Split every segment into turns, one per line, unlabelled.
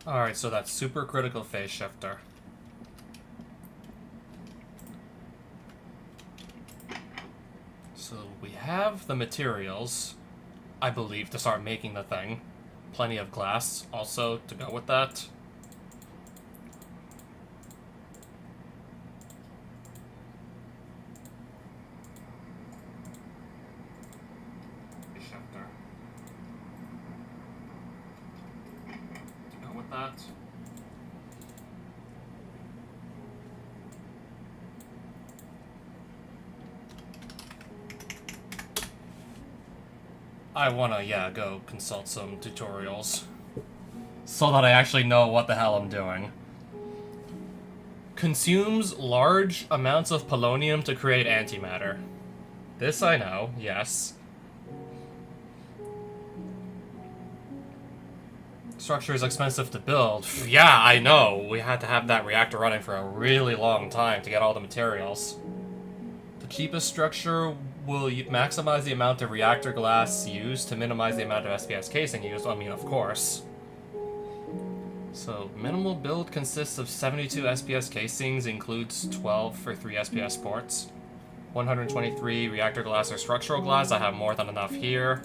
Alright, so that's supercritical phase shifter. So we have the materials, I believe, to start making the thing. Plenty of glass also to go with that. Shifter. To go with that. I wanna, yeah, go consult some tutorials. So that I actually know what the hell I'm doing. Consumes large amounts of polonium to create antimatter. This I know, yes. Structure is expensive to build. Yeah, I know. We had to have that reactor running for a really long time to get all the materials. The cheapest structure will maximize the amount of reactor glass used to minimize the amount of SPS casing used. I mean, of course. So, minimal build consists of 72 SPS casings, includes 12 for 3 SPS ports. 123 reactor glass or structural glass. I have more than enough here.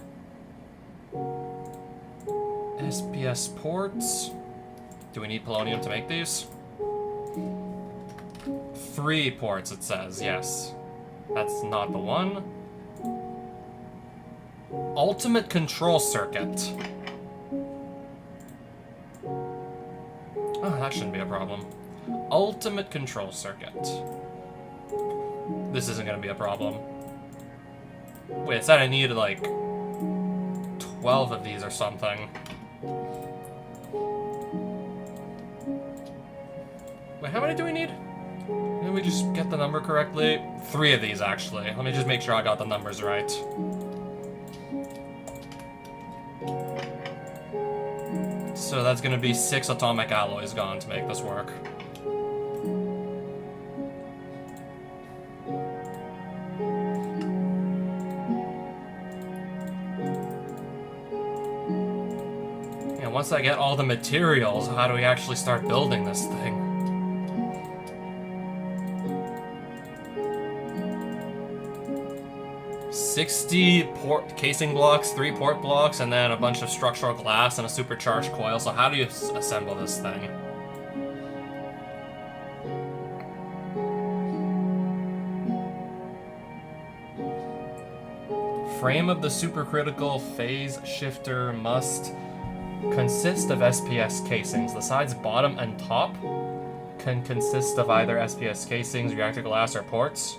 SPS ports. Do we need polonium to make these? 3 ports, it says, yes. That's not the one. Ultimate control circuit. Oh, that shouldn't be a problem. Ultimate control circuit. This isn't gonna be a problem. Wait, it said I needed like 12 of these or something. Wait, how many do we need? Did we just get the number correctly? 3 of these, actually. Let me just make sure I got the numbers right. So that's gonna be 6 atomic alloys gone to make this work. And once I get all the materials, how do we actually start building this thing? $60 port casing blocks, 3 port blocks, and then a bunch of structural glass and a supercharged coil. So how do you assemble this thing? Frame of the supercritical phase shifter must consist of SPS casings. The sides bottom and top can consist of either SPS casings, reactor glass, or ports.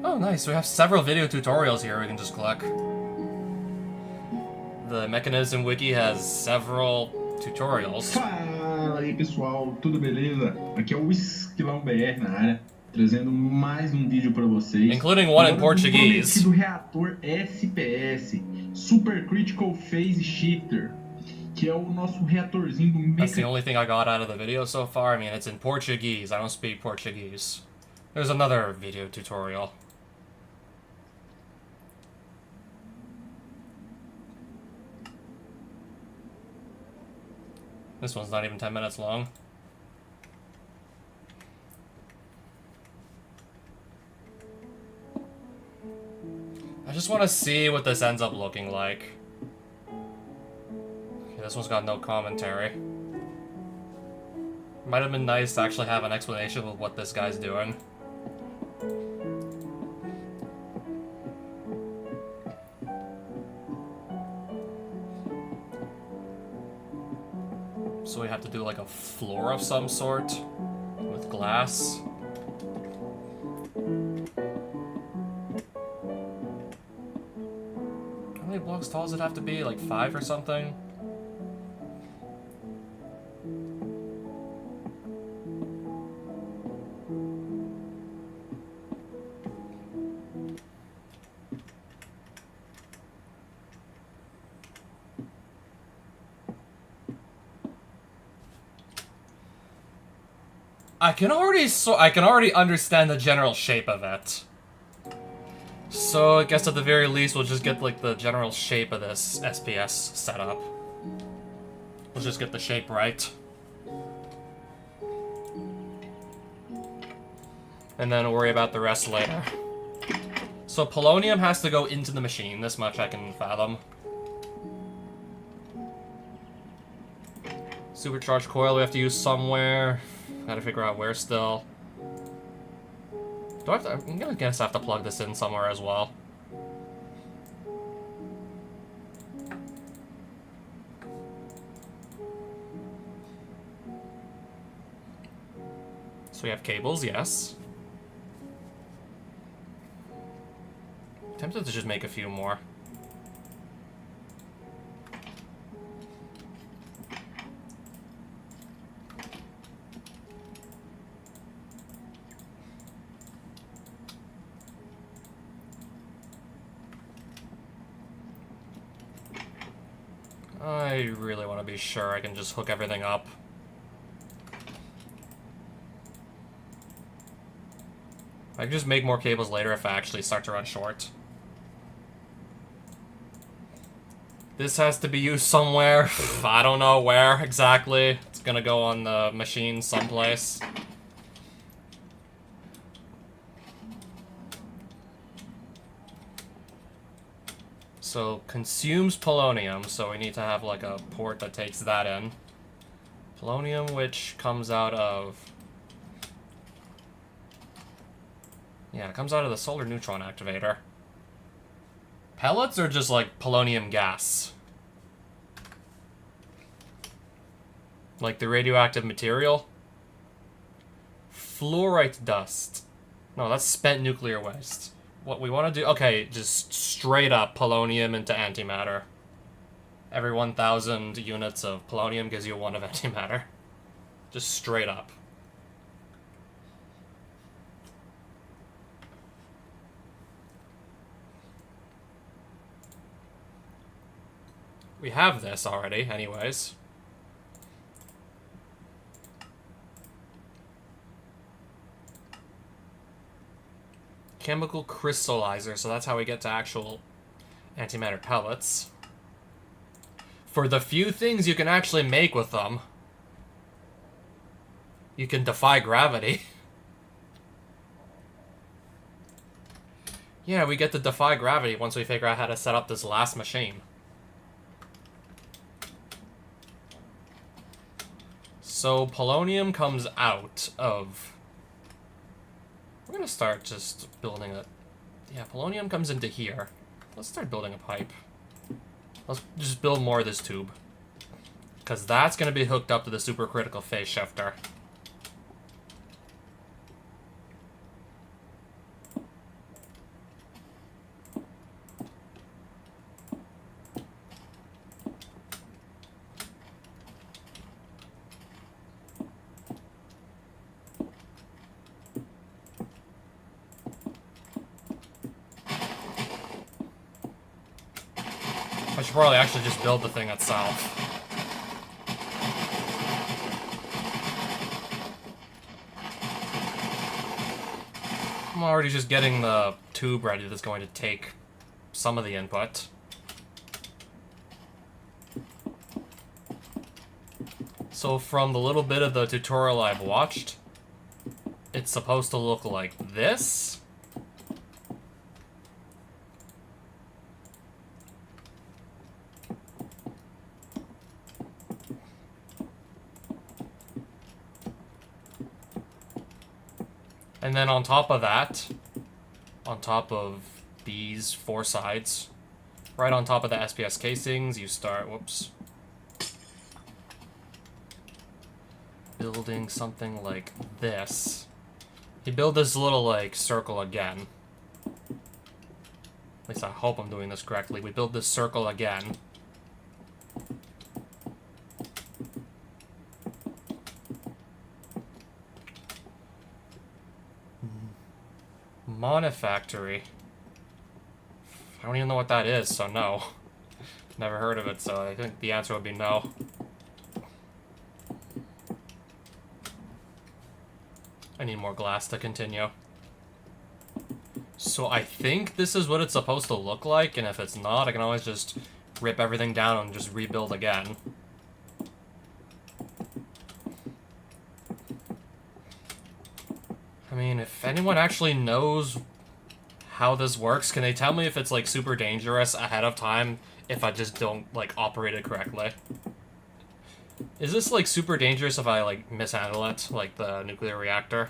Oh, nice. We have several video tutorials here we can just click. The Mechanism Wiki has several tutorials.
Fala aí pessoal, tudo beleza? Aqui é o Esquilão BR na área, trazendo mais um vídeo para vocês.
Including one in Portuguese.
Do reator SPS, Supercritical Phase Shifter, que é o nosso reatorzinho do
That's the only thing I got out of the video so far. I mean, it's in Portuguese. I don't speak Portuguese. There's another video tutorial. This one's not even 10 minutes long. I just want to see what this ends up looking like. Okay, this one's got no commentary. Might have been nice to actually have an explanation of what this guy's doing. So we have to do like a floor of some sort with glass. How many blocks tall does it have to be? Like 5 or something? I can already understand the general shape of it. So I guess at the very least we'll just get like the general shape of this SPS setup. We'll just get the shape right. And then worry about the rest later. So polonium has to go into the machine, this much I can fathom. Supercharged coil we have to use somewhere. Gotta figure out where still. I'm gonna guess I have to plug this in somewhere as well. So we have cables, yes. Tempted to just make a few more. I really want to be sure I can just hook everything up. I can just make more cables later if I actually start to run short. This has to be used somewhere. I don't know where exactly. It's gonna go on the machine someplace. So, consumes polonium, so we need to have like a port that takes that in. Polonium, which comes out of... Yeah, it comes out of the solar neutron activator. Pellets are just like polonium gas. Like the radioactive material. Fluorite dust. No, that's spent nuclear waste. What we want to do... Okay, just straight up polonium into antimatter. Every 1,000 units of polonium gives you 1 of antimatter. Just straight up. We have this already, anyways. Chemical crystallizer, so that's how we get to actual antimatter pellets. For the few things you can actually make with them, you can defy gravity. Yeah, we get to defy gravity once we figure out how to set up this last machine. So polonium comes out of... We're gonna start just building a... Yeah, polonium comes into here. Let's start building a pipe. Let's just build more of this tube. Because that's gonna be hooked up to the supercritical phase shifter. I should probably actually just build the thing itself. I'm already just getting the tube ready that's going to take some of the input. So from the little bit of the tutorial I've watched, it's supposed to look like this. And then on top of that, on top of these 4 sides, right on top of the SPS casings, you start, whoops, building something like this. You build this little, like, circle again. At least I hope I'm doing this correctly. We build this circle again. Monofactory. I don't even know what that is, so no. Never heard of it, so I think the answer would be no. I need more glass to continue. So I think this is what it's supposed to look like, and if it's not, I can always just rip everything down and just rebuild again. I mean, if anyone actually knows how this works, can they tell me if it's, like, super dangerous ahead of time if I just don't, like, operate it correctly? Is this, like, super dangerous if I, like, mishandle it, like the nuclear reactor?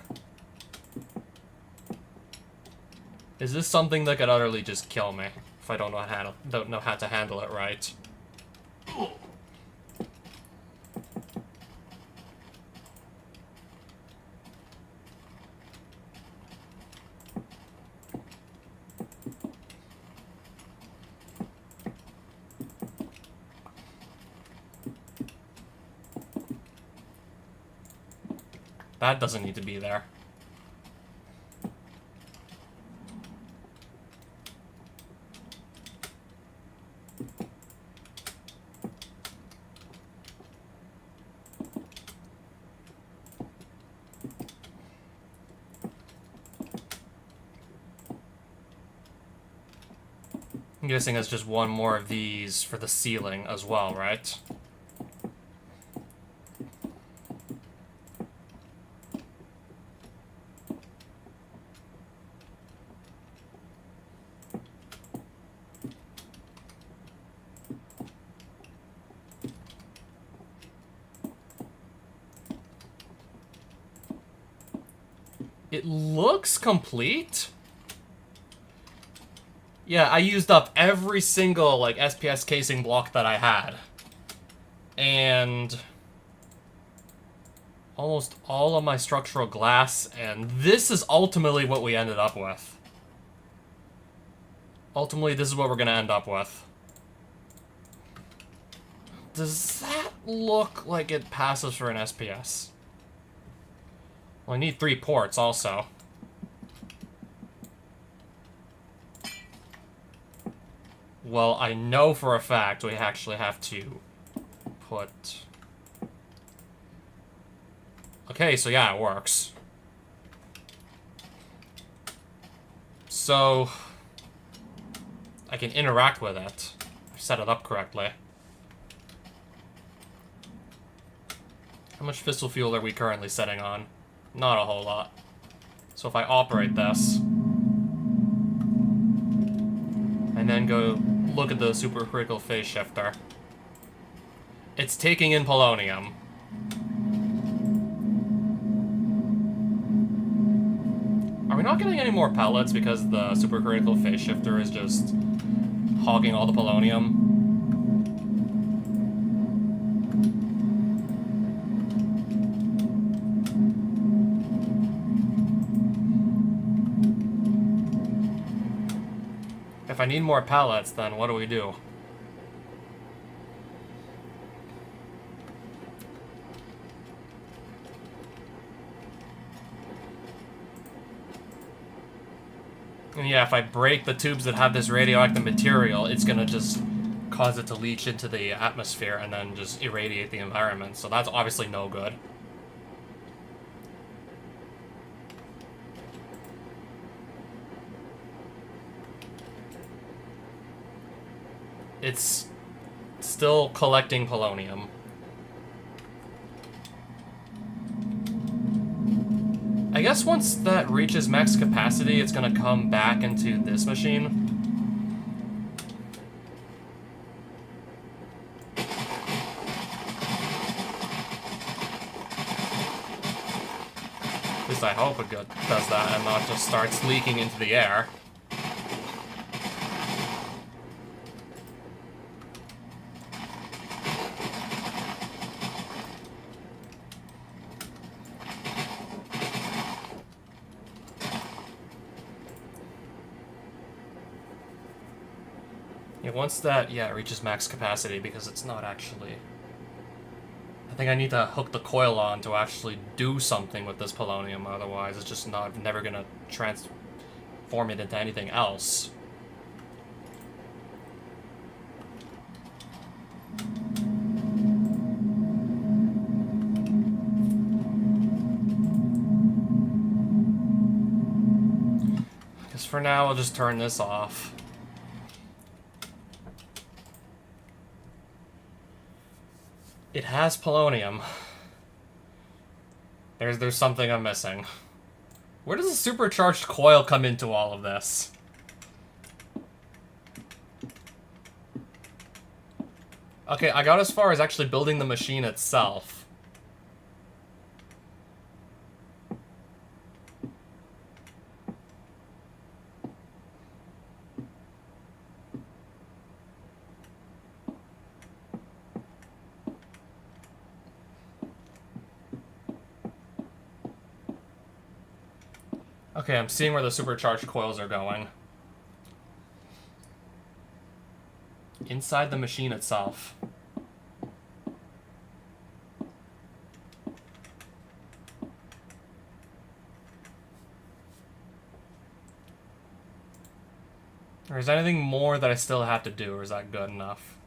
Is this something that could utterly just kill me if I don't know how to handle it right? That doesn't need to be there. I'm guessing it's just one more of these for the ceiling as well, right? It looks complete. Yeah, I used up every single, like, SPS casing block that I had. And almost all of my structural glass, and this is ultimately what we ended up with. Ultimately, this is what we're gonna end up with. Does that look like it passes for an SPS? Well, I need 3 ports also. Well, I know for a fact we actually have to put... Okay, so yeah, it works. So... I can interact with it. I've set it up correctly. How much fissile fuel are we currently setting on? Not a whole lot. So if I operate this... and then go look at the supercritical phase shifter. It's taking in polonium. Are we not getting any more pellets because the supercritical phase shifter is just hogging all the polonium? If I need more pellets, then what do we do? And yeah, if I break the tubes that have this radioactive material, it's gonna just cause it to leach into the atmosphere and then just irradiate the environment. So that's obviously no good. It's still collecting polonium. I guess once that reaches max capacity, it's gonna come back into this machine. At least I hope it does that and not just starts leaking into the air. Yeah, once that, it reaches max capacity, because it's not actually... I think I need to hook the coil on to actually do something with this polonium, otherwise it's just never gonna transform it into anything else. Because for now, I'll just turn this off. It has polonium. There's something I'm missing. Where does the supercharged coil come into all of this? Okay, I got as far as actually building the machine itself. Okay, I'm seeing where the supercharged coils are going. Inside the machine itself. Or is there anything more that I still have to do, or is that good enough?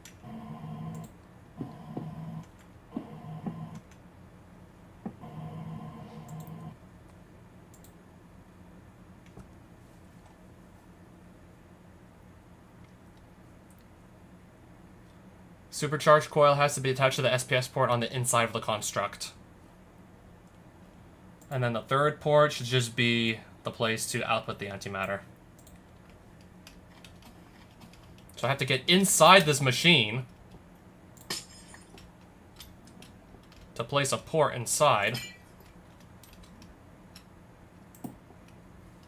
Supercharged coil has to be attached to the SPS port on the inside of the construct. And then the third port should just be the place to output the antimatter. So I have to get inside this machine to place a port inside.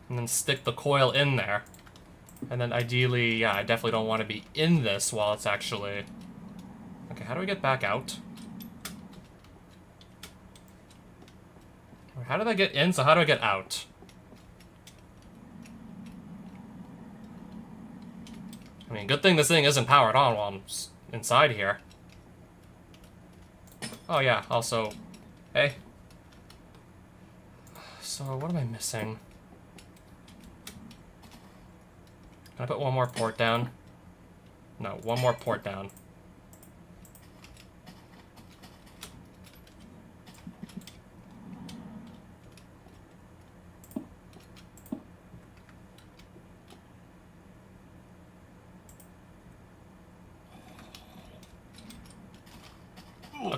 And then stick the coil in there. And then ideally, yeah, I definitely don't want to be in this while it's actually... Okay, how do we get back out? How did I get in, so how do I get out? I mean, good thing this thing isn't powered on while I'm inside here. Oh yeah, also... Hey. So, what am I missing? Can I put one more port down? No, one more port down.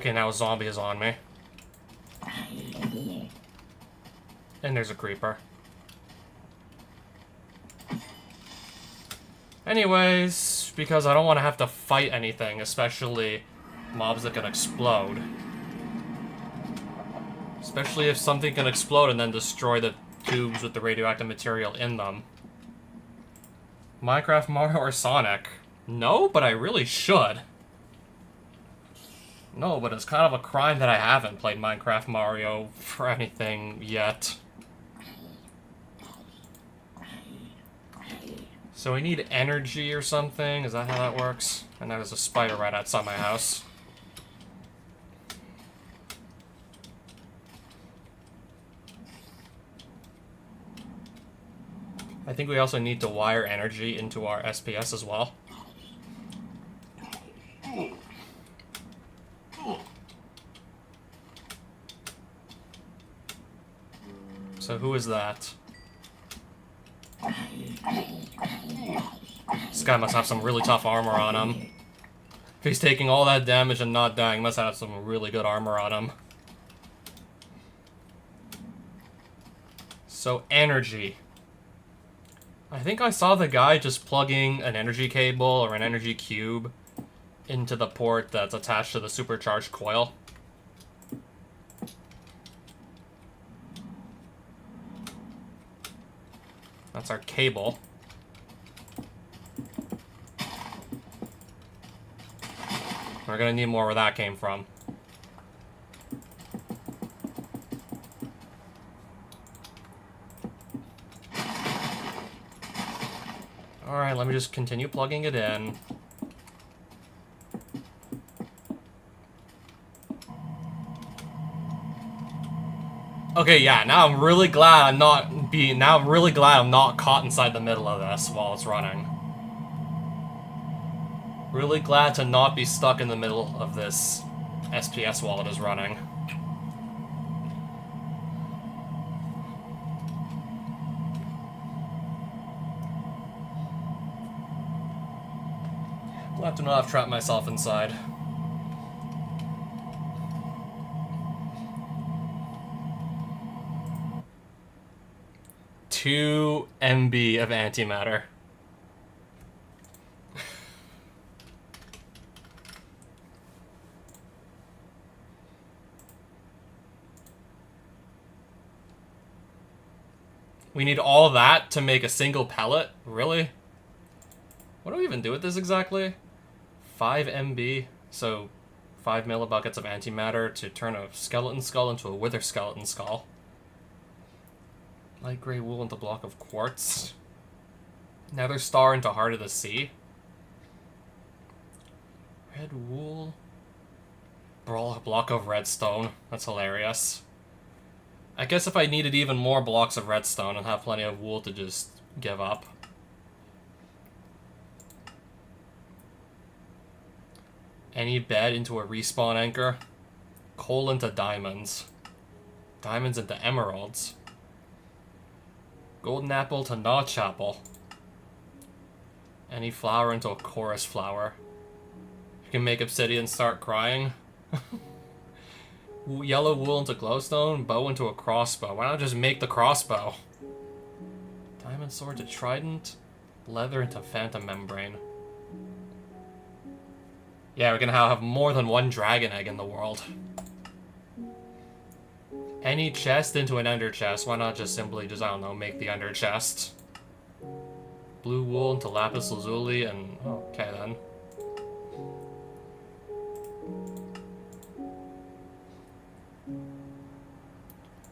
Okay, now a zombie is on me. And there's a creeper. Anyways, because I don't want to have to fight anything, especially mobs that can explode. Especially if something can explode and then destroy the tubes with the radioactive material in them. Minecraft, Mario, or Sonic? No, but I really should. No, but it's kind of a crime that I haven't played Minecraft Mario for anything yet. So we need energy or something? Is that how that works? And there's a spider right outside my house. I think we also need to wire energy into our SPS as well. So who is that? This guy must have some really tough armor on him. If he's taking all that damage and not dying, he must have some really good armor on him. So, energy. I think I saw the guy just plugging an energy cable or an energy cube into the port that's attached to the supercharged coil. That's our cable. We're gonna need more where that came from. Alright, let me just continue plugging it in. Okay, yeah, now I'm really glad I'm not caught inside the middle of this while it's running. Really glad to not be stuck in the middle of this SPS while it is running. Glad to not have trapped myself inside. Two MB of antimatter. We need all that to make a single pellet? Really? What do we even do with this exactly? 5 MB, so 5 millibuckets of antimatter to turn a skeleton skull into a wither skeleton skull. Light gray wool into block of quartz. Nether star into heart of the sea. Red wool. Block of redstone. That's hilarious. I guess if I needed even more blocks of redstone, I'd have plenty of wool to just give up. Any bed into a respawn anchor. Coal into diamonds. Diamonds into emeralds. Golden apple to notch apple. Any flower into a chorus flower. You can make obsidian start crying. Yellow wool into glowstone. Bow into a crossbow. Why not just make the crossbow? Diamond sword to trident. Leather into phantom membrane. Yeah, we're gonna have more than one dragon egg in the world. Any chest into an ender chest. Why not just simply just, I don't know, make the ender chest? Blue wool into lapis lazuli and... okay then.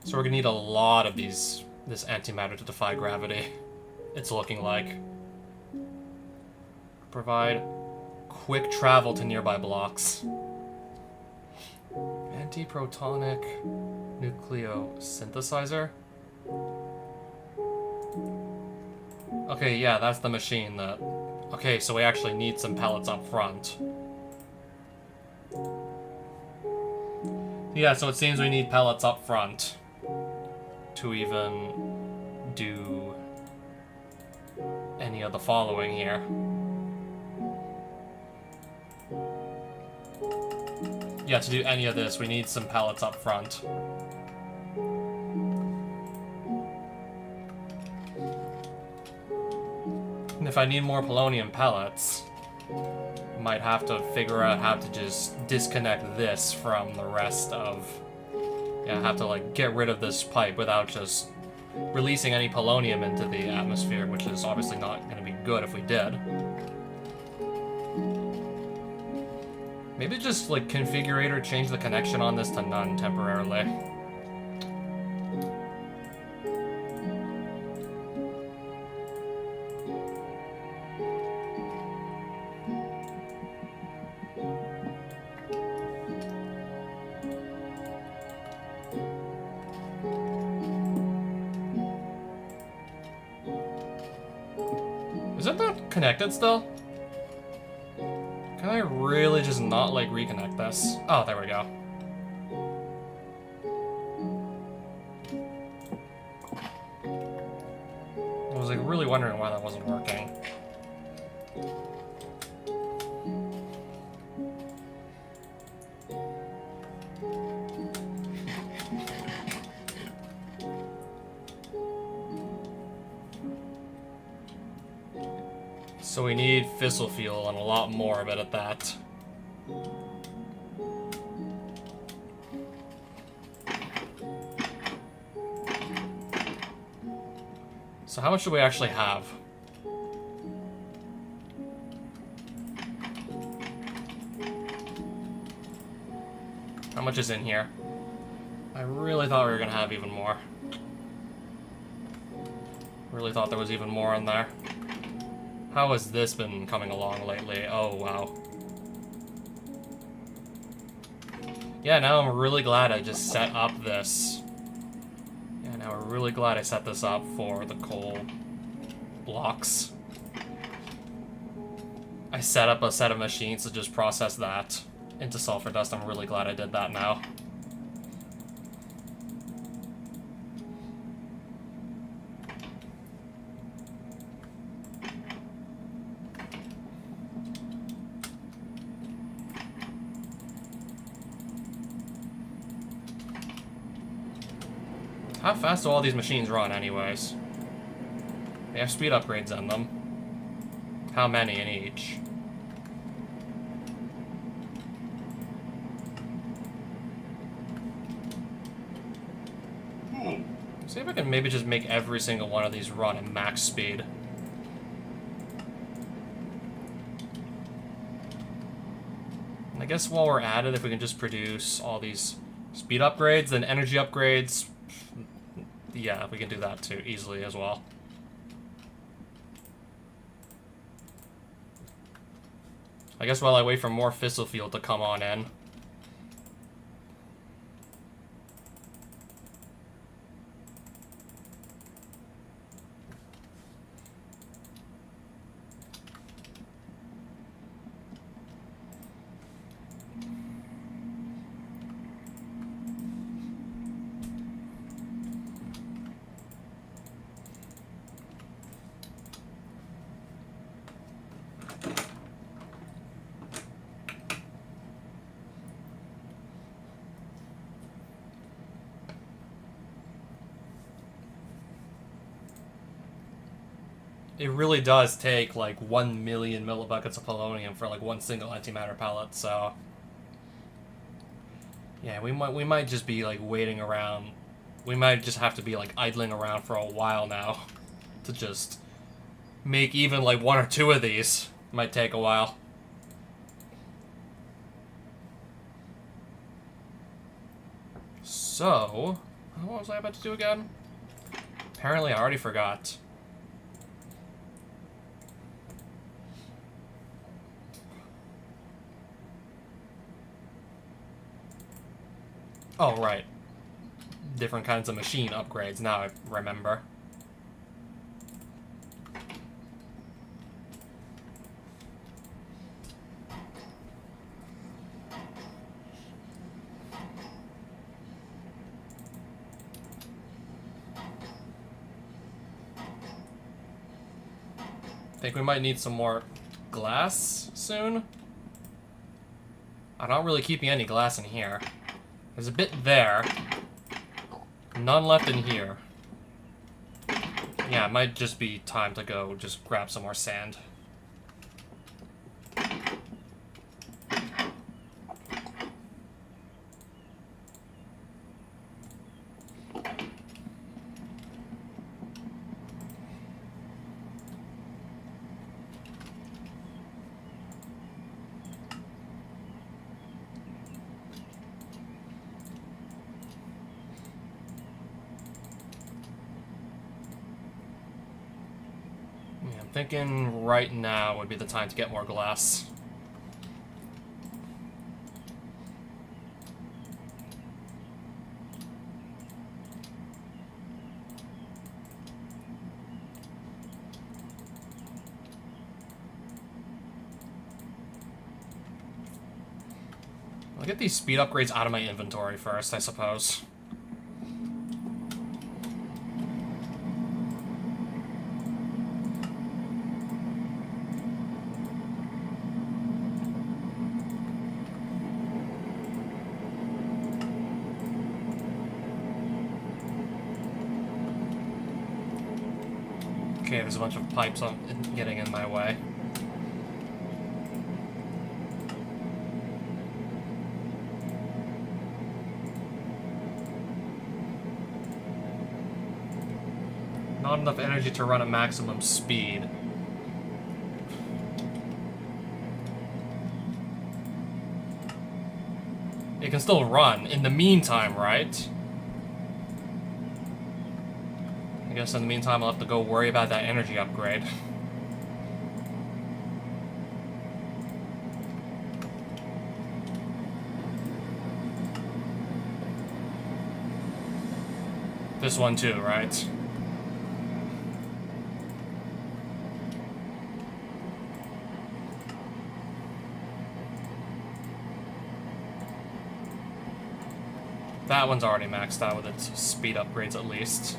So we're gonna need a lot of this antimatter to defy gravity. It's looking like. Provide quick travel to nearby blocks. Antiprotonic nucleosynthesizer? Okay, yeah, that's the machine that... okay, so we actually need some pellets up front. Yeah, so it seems we need pellets up front to even do any of the following here. Yeah, to do any of this, we need some pellets up front. And if I need more polonium pellets, I might have to figure out how to just disconnect this from the rest of... yeah, I have to, like, get rid of this pipe without just releasing any polonium into the atmosphere, which is obviously not going to be good if we did. Maybe just, like, configurator change the connection on this to none temporarily. Isn't that connected still? Can I really just not, like, reconnect this? Oh, there we go. I was, like, really wondering why that wasn't working. So we need fissile fuel and a lot more of it at that. So how much do we actually have? How much is in here? I really thought we were gonna have even more. Really thought there was even more in there. How has this been coming along lately? Oh, wow. Yeah, now I'm really glad I just set up this. Yeah, now I'm really glad I set this up for the coal blocks. I set up a set of machines to just process that into sulfur dust. I'm really glad I did that now. How fast do all these machines run, anyways? They have speed upgrades on them. How many in each? See if I can maybe just make every single one of these run at max speed. And I guess while we're at it, if we can just produce all these speed upgrades, then energy upgrades, yeah, we can do that too, easily as well. I guess while I wait for more fissile field to come on in. It really does take like 1 million millibuckets of polonium for like one single antimatter pellet, so yeah, we might just be like waiting around. We might just have to be like idling around for a while now to just make even like 1 or 2 of these. Might take a while. So, what was I about to do again? Apparently I already forgot. Oh, right. Different kinds of machine upgrades, now I remember. Think we might need some more glass soon? I'm not really keeping any glass in here. There's a bit there. None left in here. Yeah, it might just be time to go just grab some more sand. Thinking right now would be the time to get more glass. I'll get these speed upgrades out of my inventory first, I suppose. Okay, there's a bunch of pipes getting in my way. Not enough energy to run at maximum speed. It can still run in the meantime, right? I guess in the meantime I'll have to go worry about that energy upgrade. This one too, right? That one's already maxed out with its speed upgrades at least.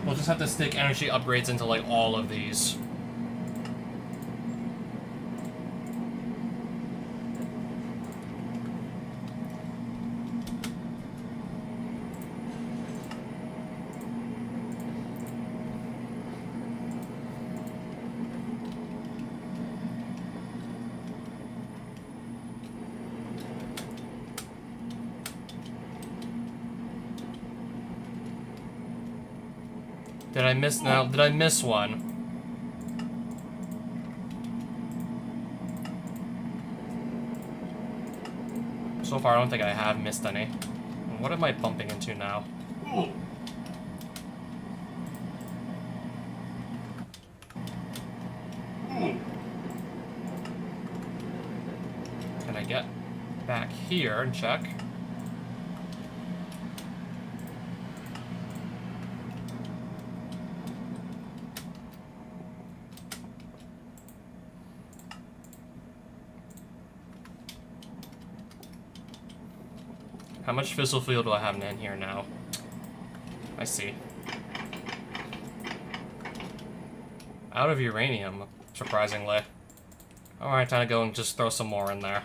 We'll just have to stick energy upgrades into like all of these. Did I miss now? Did I miss one? So far, I don't think I have missed any. What am I bumping into now? Can I get back here and check? How much fissile fuel do I have in here now? I see. Out of uranium, surprisingly. Alright, time to go and just throw some more in there.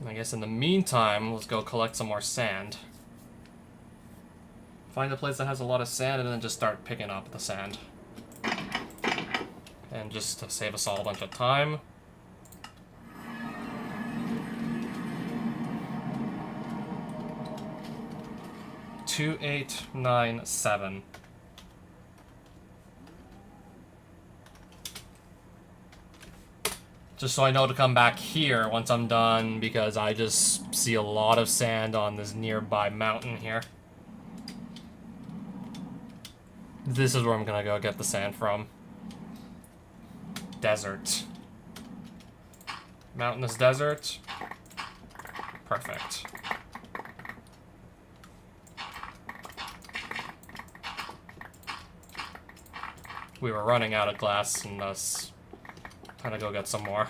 I guess in the meantime, let's go collect some more sand. Find a place that has a lot of sand and then just start picking up the sand. And just to save us all a bunch of time. $2,897. Just so I know to come back here once I'm done, because I just see a lot of sand on this nearby mountain here. This is where I'm gonna go get the sand from. Desert. Mountainous desert. Perfect. We were running out of glass and thus trying to go get some more.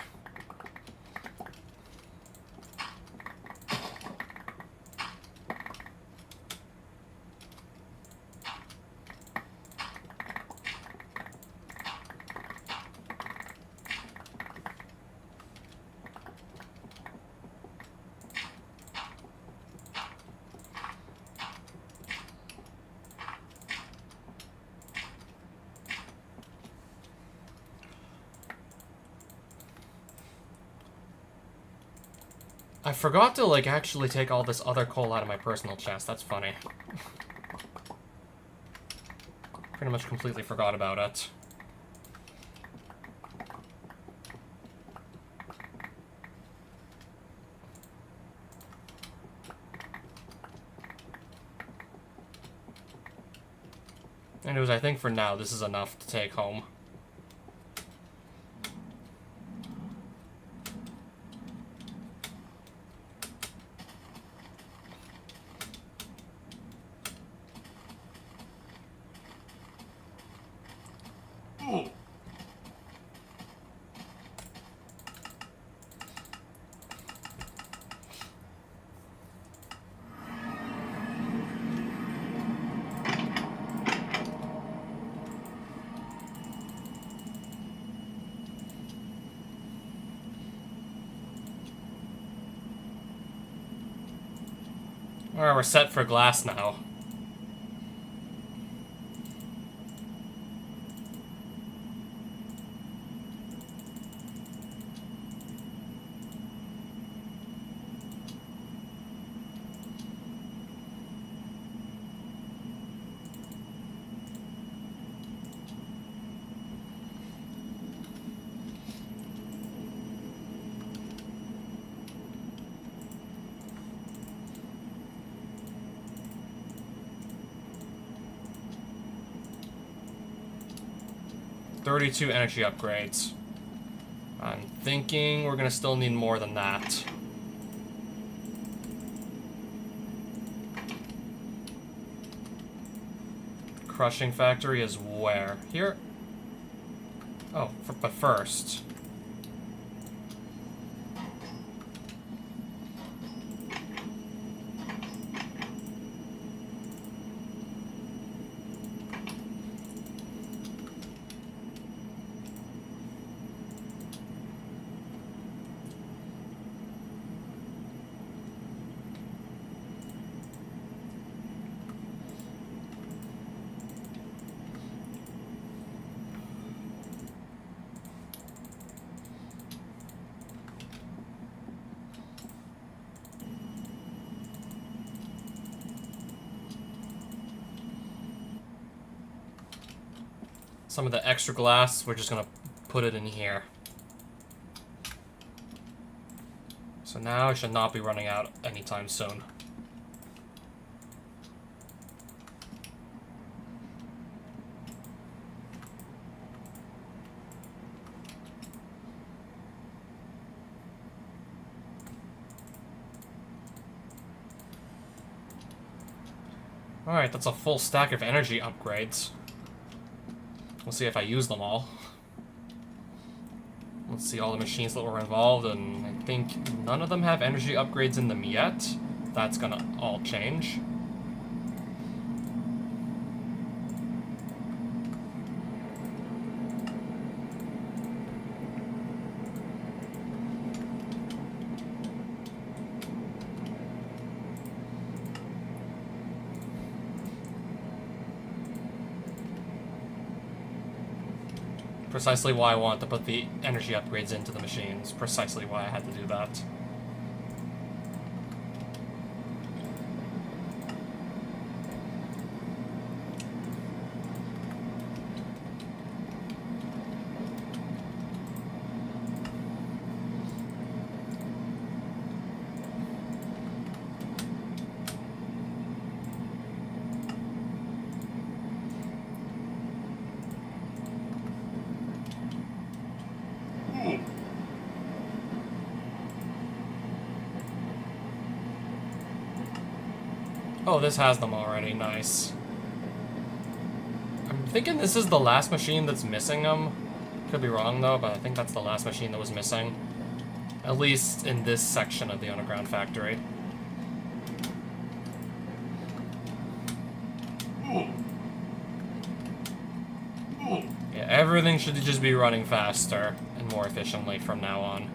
I forgot to, like, actually take all this other coal out of my personal chest. That's funny. Pretty much completely forgot about it. Anyways, I think for now, this is enough to take home. Alright, we're set for glass now. $32 energy upgrades. I'm thinking we're gonna still need more than that. Crushing factory is where? Here? Oh, but first. some of the extra glass, we're just gonna put it in here. So now I should not be running out anytime soon. Alright, that's a full stack of energy upgrades. We'll see if I use them all. Let's see all the machines that were involved, and I think none of them have energy upgrades in them yet. That's gonna all change. Precisely why I want to put the energy upgrades into the machines. Precisely why I had to do that. Oh, this has them already. Nice. I'm thinking this is the last machine that's missing them. Could be wrong, though, but I think that's the last machine that was missing. At least in this section of the underground factory. Yeah, everything should just be running faster and more efficiently from now on.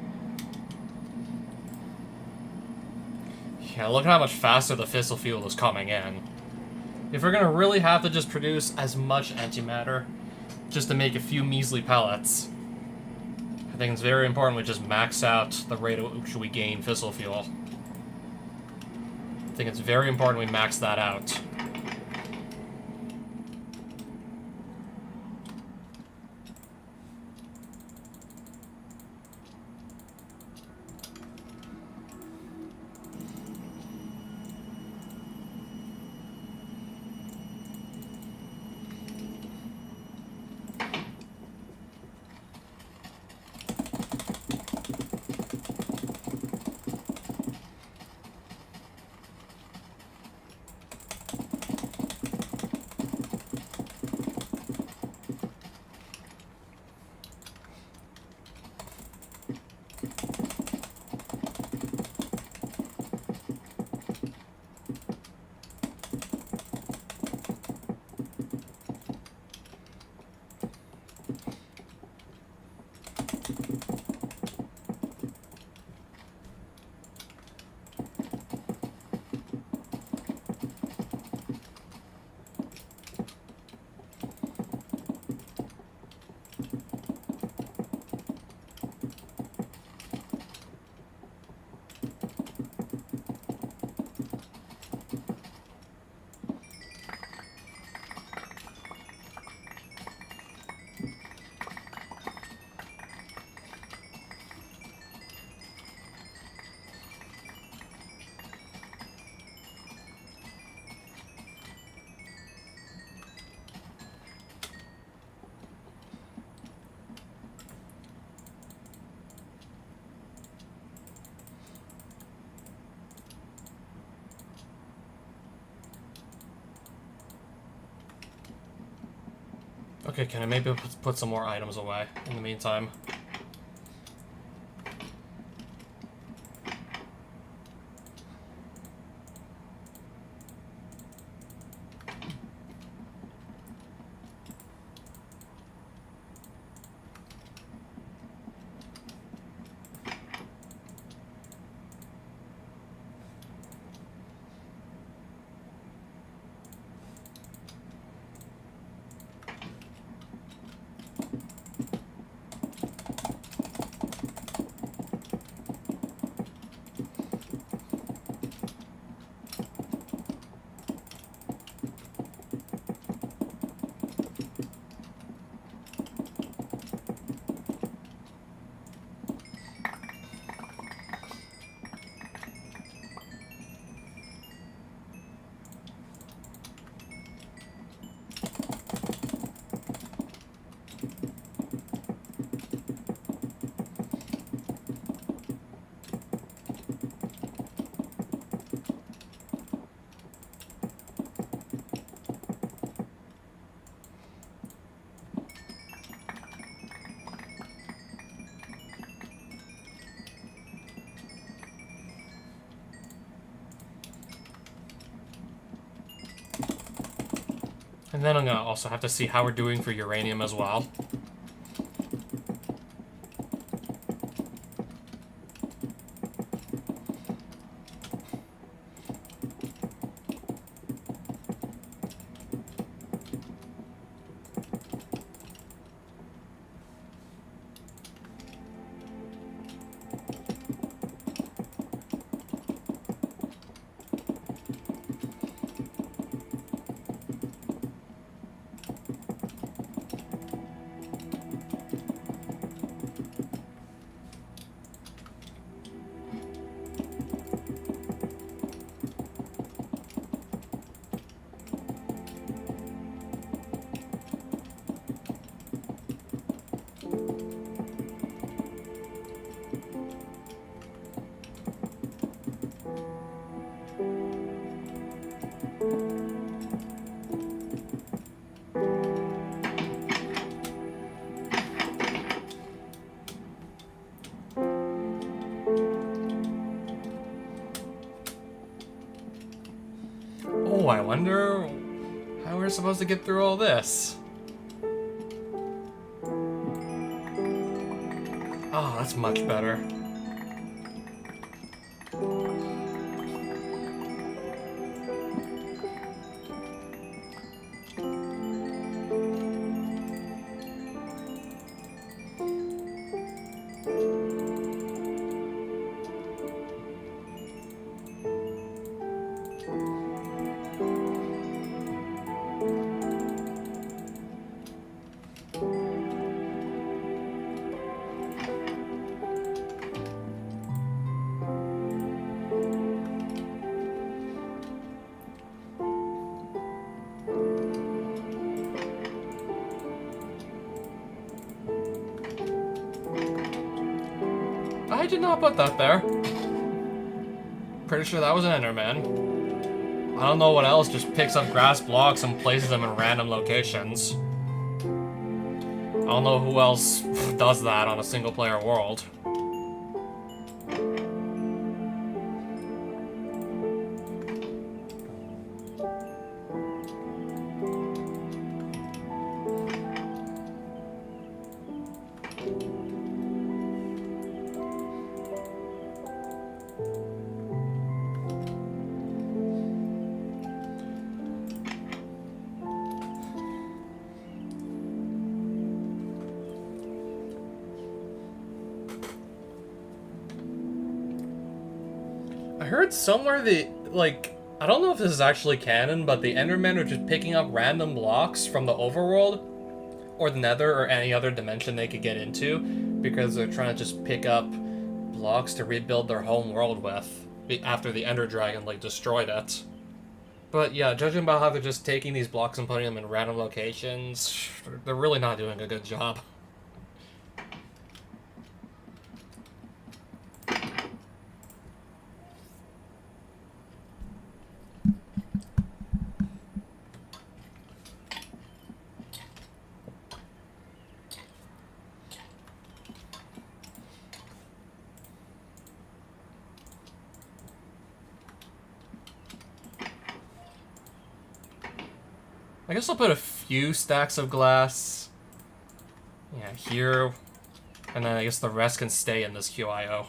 Yeah, look at how much faster the fissile fuel is coming in. If we're gonna really have to just produce as much antimatter just to make a few measly pellets, I think it's very important we just max out the rate at which we gain fissile fuel. I think it's very important we max that out. Okay, can I maybe put some more items away in the meantime? And then I'm gonna also have to see how we're doing for uranium as well. Oh, I wonder how we're supposed to get through all this. Oh, that's much better. I did not put that there. Pretty sure that was an Enderman. I don't know what else just picks up grass blocks and places them in random locations. I don't know who else does that on a single player world. I heard somewhere I don't know if this is actually canon, but the Endermen are just picking up random blocks from the overworld, or the Nether, or any other dimension they could get into, because they're trying to just pick up blocks to rebuild their home world with, after the Ender Dragon, destroyed it. But yeah, judging by how they're just taking these blocks and putting them in random locations, they're really not doing a good job. I guess I'll put a few stacks of glass, yeah, here, and then I guess the rest can stay in this QIO.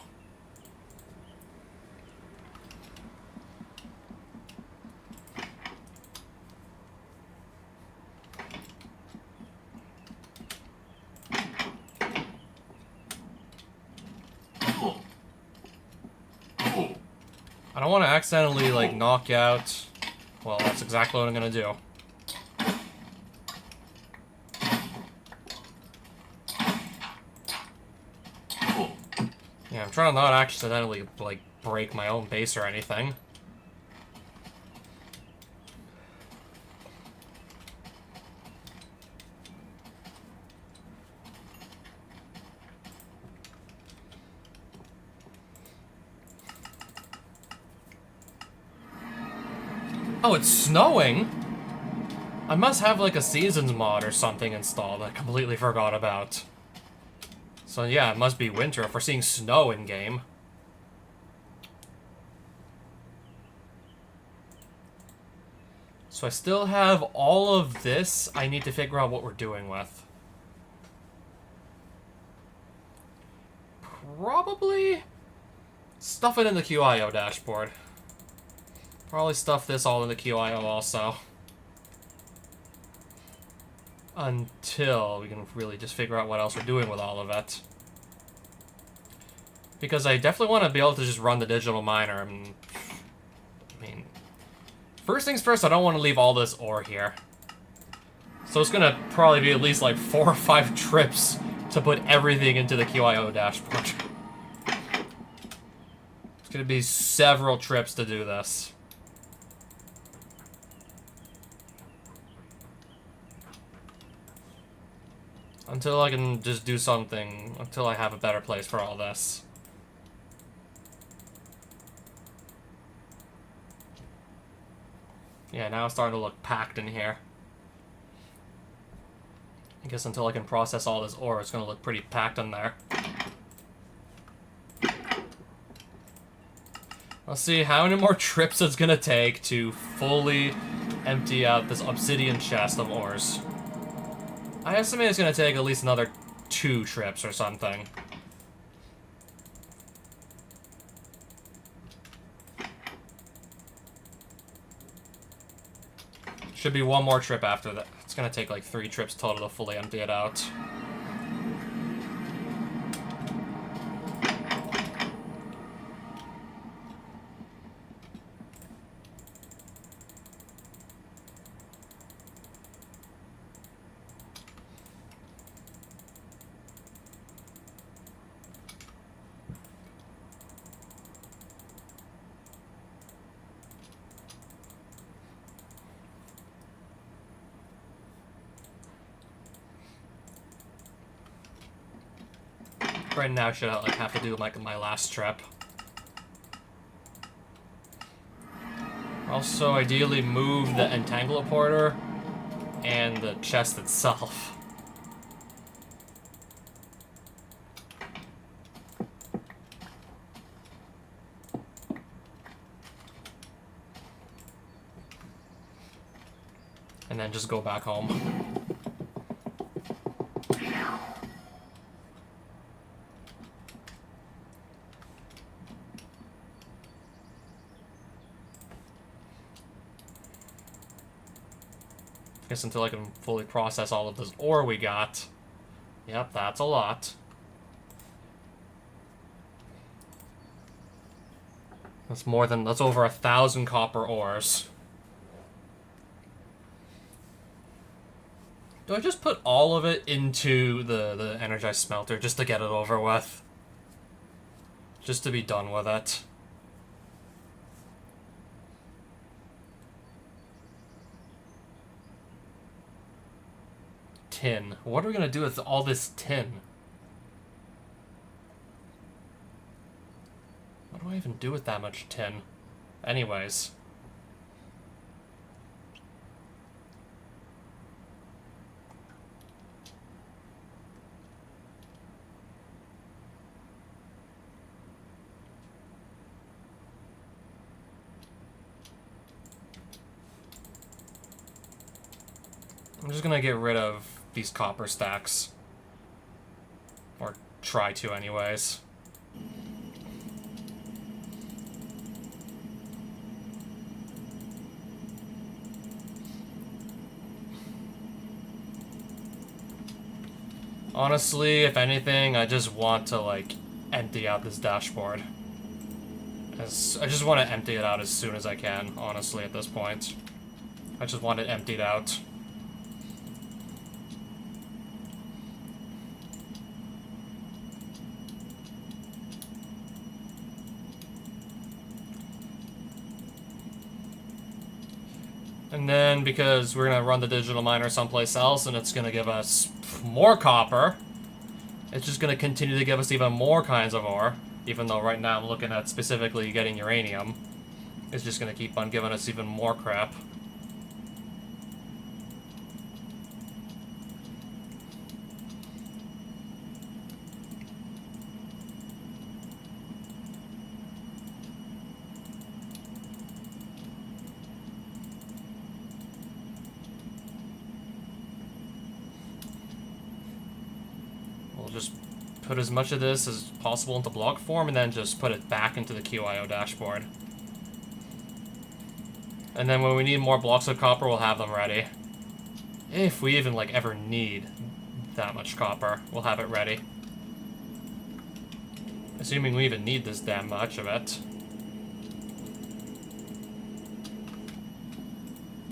I don't want to accidentally, knock out... Well, that's exactly what I'm gonna do. Yeah, I'm trying to not accidentally, break my own base or anything. Oh, it's snowing? I must have, a seasons mod or something installed I completely forgot about. So yeah, it must be winter if we're seeing snow in-game. So I still have all of this I need to figure out what we're doing with. Probably stuff it in the QIO dashboard. Probably stuff this all in the QIO also. Until we can really just figure out what else we're doing with all of it. Because I definitely want to be able to just run the digital miner. I mean, first things first, I don't want to leave all this ore here. So it's gonna probably be at least like 4 or 5 trips to put everything into the QIO dashboard. It's gonna be several trips to do this. Until I can just do something, until I have a better place for all this. Yeah, now it's starting to look packed in here. I guess until I can process all this ore, it's gonna look pretty packed in there. Let's see how many more trips it's gonna take to fully empty out this obsidian chest of ores. I estimate it's gonna take at least another 2 trips or something. Should be 1 more trip after that. It's gonna take like 3 trips total to fully empty it out. Right now, should I like have to do like my last trip? Also, ideally move the entangleporter and the chest itself. And then just go back home. Guess until I can fully process all of this ore we got. Yep, that's a lot. That's over 1,000 copper ores. Do I just put all of it into the energized smelter just to get it over with? Just to be done with it. Tin. What are we gonna do with all this tin? What do I even do with that much tin? Anyways. I'm just gonna get rid of these copper stacks. Or try to, anyways. Honestly, if anything, I just want to, like, empty out this dashboard. I just want to empty it out as soon as I can, honestly, at this point. I just want it emptied out. And then, because we're going to run the digital miner someplace else, and it's going to give us more copper, it's just going to continue to give us even more kinds of ore, even though right now I'm looking at specifically getting uranium. It's just going to keep on giving us even more crap. just put as much of this as possible into block form and then just put it back into the QIO dashboard. And then when we need more blocks of copper, we'll have them ready. If we even, like, ever need that much copper, we'll have it ready. Assuming we even need this damn much of it.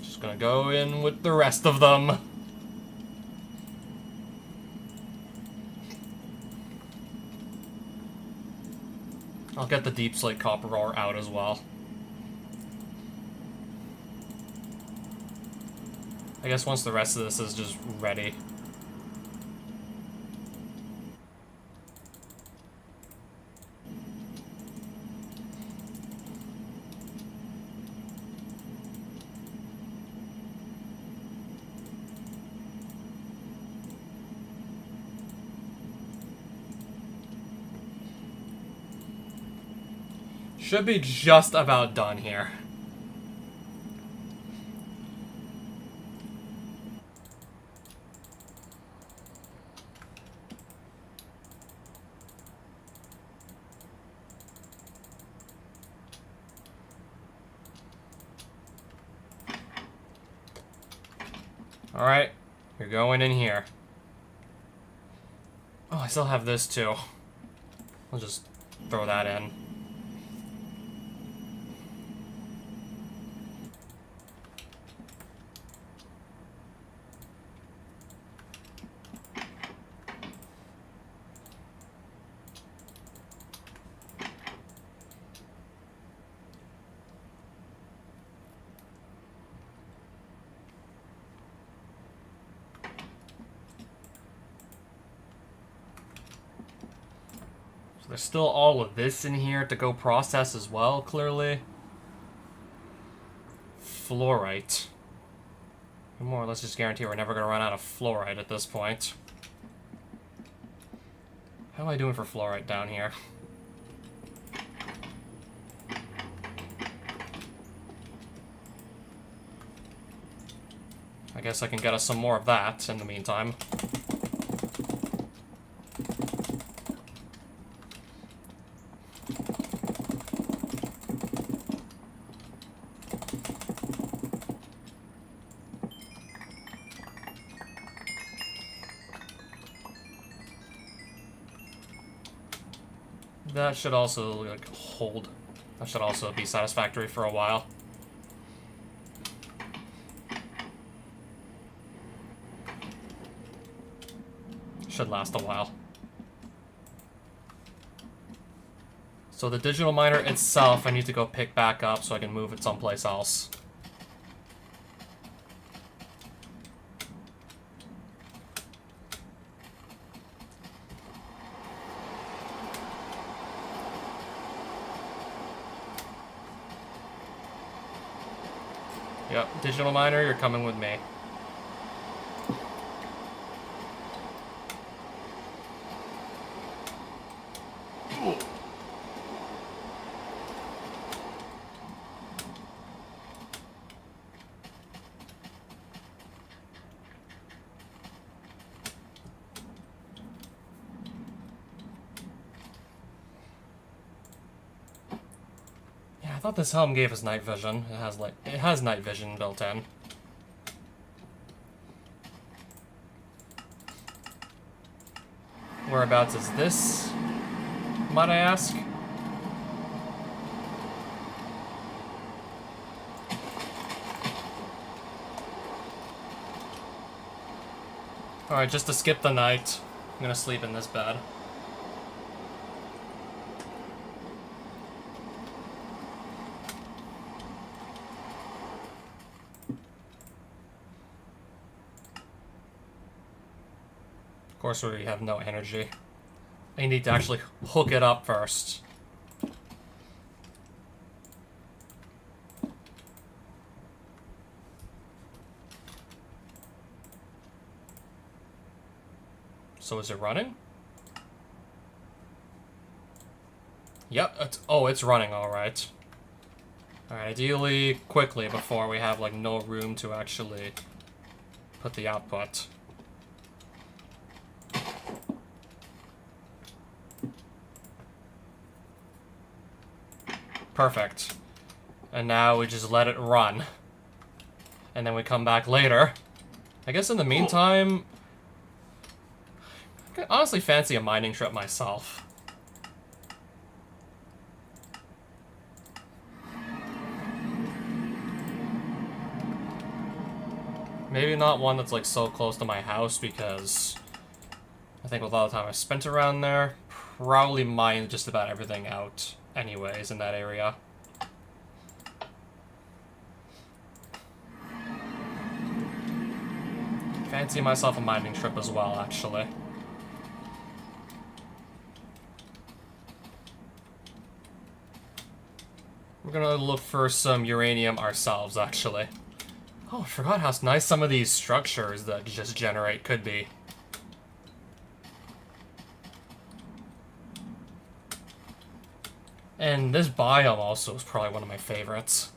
Just gonna go in with the rest of them. I'll get the deep slate copper ore out as well. I guess once the rest of this is just ready. Should be just about done here. Alright, you're going in here. Oh, I still have this too. I'll just throw that in. There's still all of this in here to go process as well, clearly. Fluorite. More or less just guarantee we're never going to run out of fluorite at this point. How am I doing for fluorite down here? I guess I can get us some more of that in the meantime. That should also, like, hold. That should also be satisfactory for a while. Should last a while. So the digital miner itself, I need to go pick back up so I can move it someplace else. Yep, digital miner, you're coming with me. I thought this helm gave us night vision. It has night vision built in. Whereabouts is this, might I ask? Alright, just to skip the night, I'm gonna sleep in this bed. Of course, we have no energy. I need to actually hook it up first. So is it running? Yep, it's running alright. Alright, ideally quickly before we have, like, no room to actually put the output. Perfect. And now we just let it run. And then we come back later. I guess in the meantime, I honestly fancy a mining trip myself. Maybe not one that's like so close to my house, because I think with all the time I spent around there, probably mine just about everything out anyways in that area. Fancy myself a mining trip as well, actually. We're gonna look for some uranium ourselves, actually. Oh, I forgot how nice some of these structures that just generate could be. And this biome also is probably one of my favorites.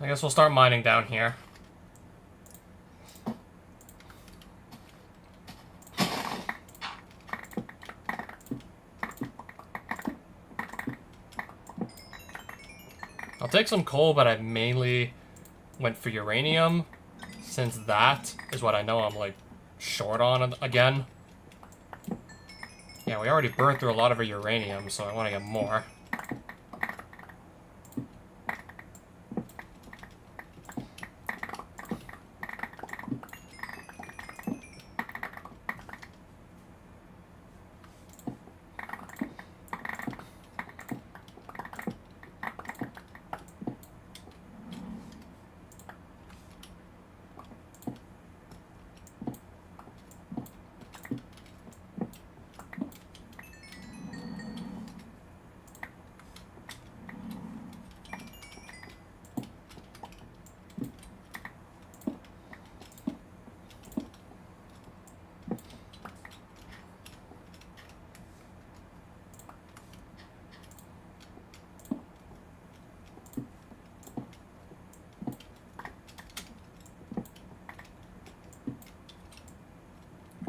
I guess we'll start mining down here. I'll take some coal, but I mainly went for uranium, since that is what I know I'm, like, short on again. Yeah, we already burned through a lot of our uranium, so I want to get more.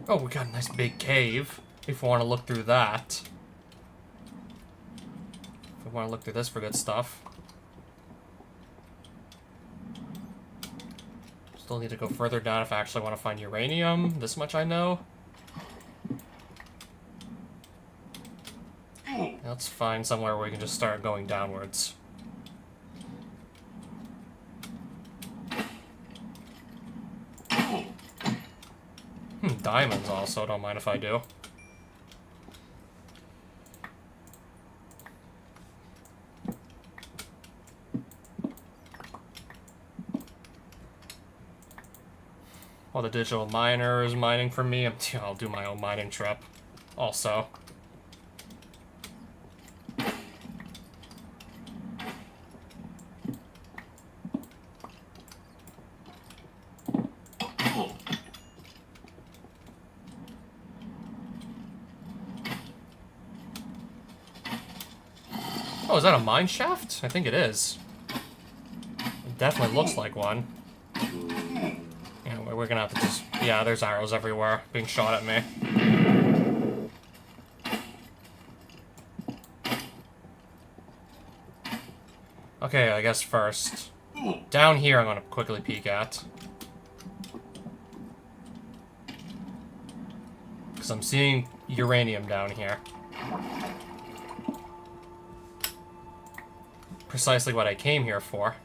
Oh, we got a nice big cave, if we want to look through that. If we want to look through this for good stuff. Still need to go further down if I actually want to find uranium. This much I know. Let's find somewhere where we can just start going downwards. Diamonds also, don't mind if I do. While the digital miner is mining for me, I'll do my own mining trip also. Oh, is that a mine shaft? I think it is. It definitely looks like one. Yeah, we're gonna have to just... Yeah, there's arrows everywhere being shot at me. Okay, I guess first. Down here I'm gonna quickly peek at. Because I'm seeing uranium down here. Precisely what I came here for.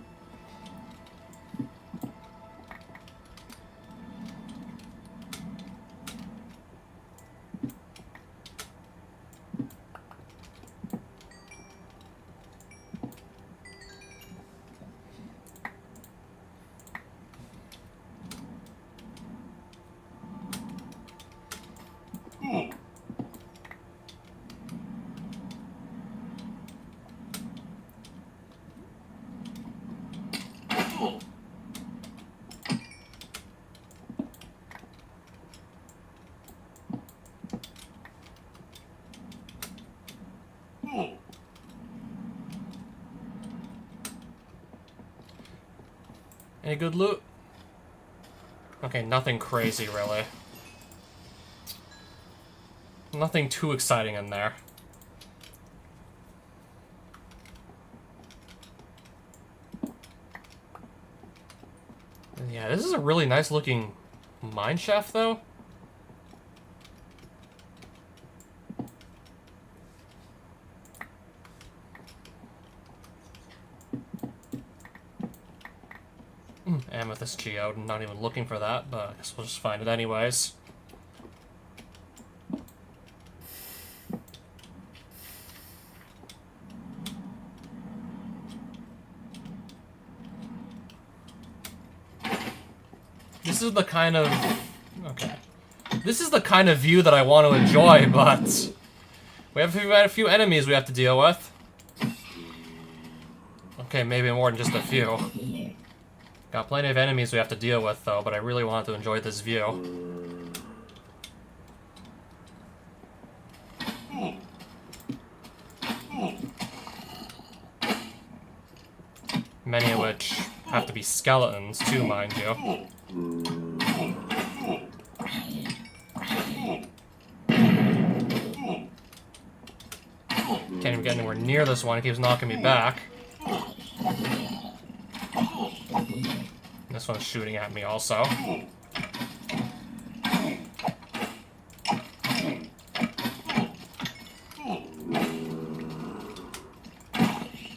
Any good loot? Okay, nothing crazy, really. Nothing too exciting in there. Yeah, this is a really nice looking mine shaft, though. Amethyst geode. I'm not even looking for that, but I guess we'll just find it anyways. This is the kind of... Okay. This is the kind of view that I want to enjoy, but... We have a few enemies we have to deal with. Okay, maybe more than just a few. Got plenty of enemies we have to deal with, though, but I really want to enjoy this view. Many of which have to be skeletons, too, mind you. Can't even get anywhere near this one, it keeps knocking me back. This one's shooting at me also.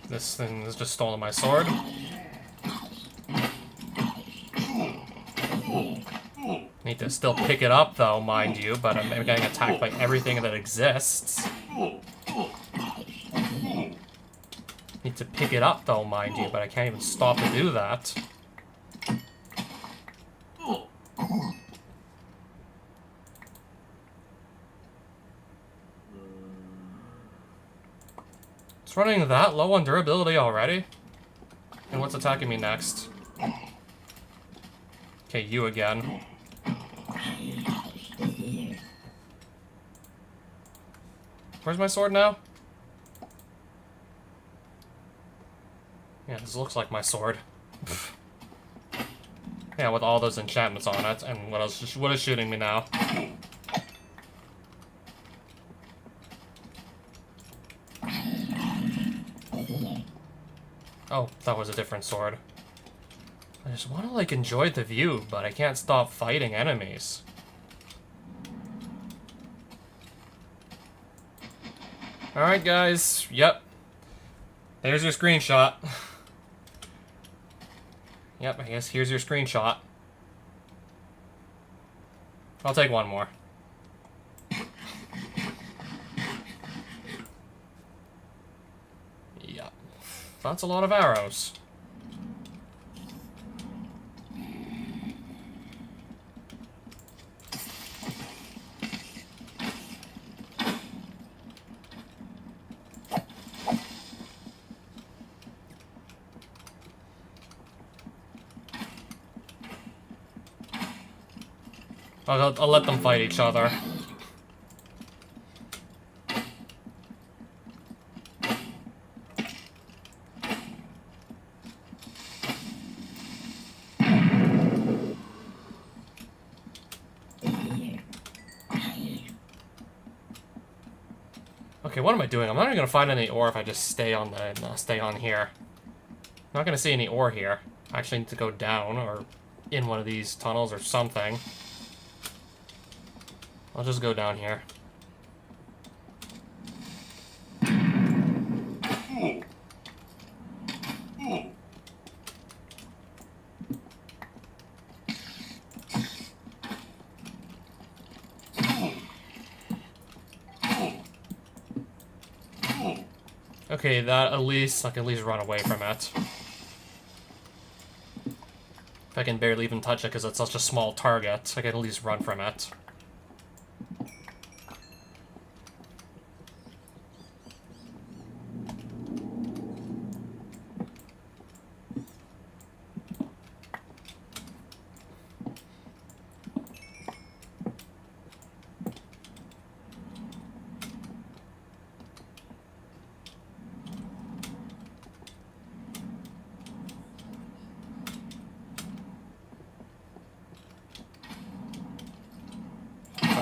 This thing has just stolen my sword. Need to still pick it up though, mind you, but I'm getting attacked by everything that exists. Need to pick it up though, mind you, but I can't even stop to do that. It's running that low on durability already? And what's attacking me next? Okay, you again. Where's my sword now? Yeah, this looks like my sword. Yeah, with all those enchantments on it, and what else? What is shooting me now? Oh, that was a different sword. I just want to, like, enjoy the view, but I can't stop fighting enemies. Alright, guys. Yep. There's your screenshot. Yep, I guess here's your screenshot. I'll take one more. Yep. That's a lot of arrows. I'll let them fight each other. Okay, what am I doing? I'm not even gonna find any ore if I just stay on the stay on here. I'm not gonna see any ore here. I actually need to go down or in one of these tunnels or something. I'll just go down here. Okay, that at least, I can at least run away from it. If I can barely even touch it because it's such a small target, I can at least run from it.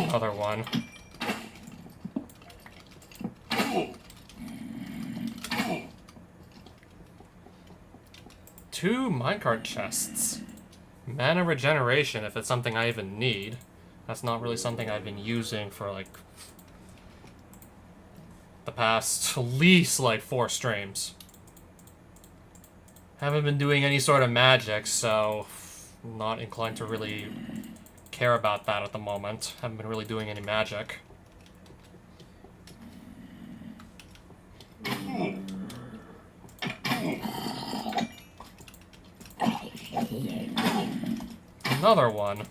Another one. Two minecart chests. Mana regeneration, if it's something I even need. That's not really something I've been using for, like, the past at least, like, 4 streams. Haven't been doing any sort of magic, so not inclined to really care about that at the moment. Haven't been really doing any magic. Another one.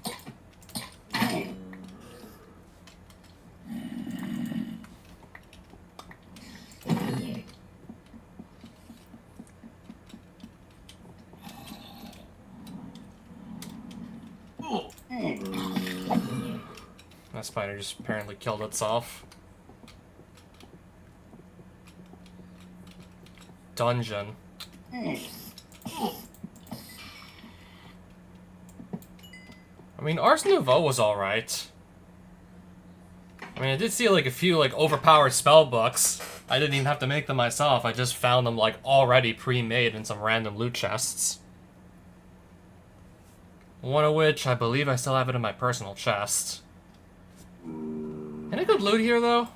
That spider just apparently killed itself. Dungeon. I mean, Ars Nouveau was alright. I mean, I did see, like, a few, like, overpowered spell books. I didn't even have to make them myself. I just found them, like, already pre-made in some random loot chests. One of which, I believe I still have it in my personal chest. Any good loot here, though?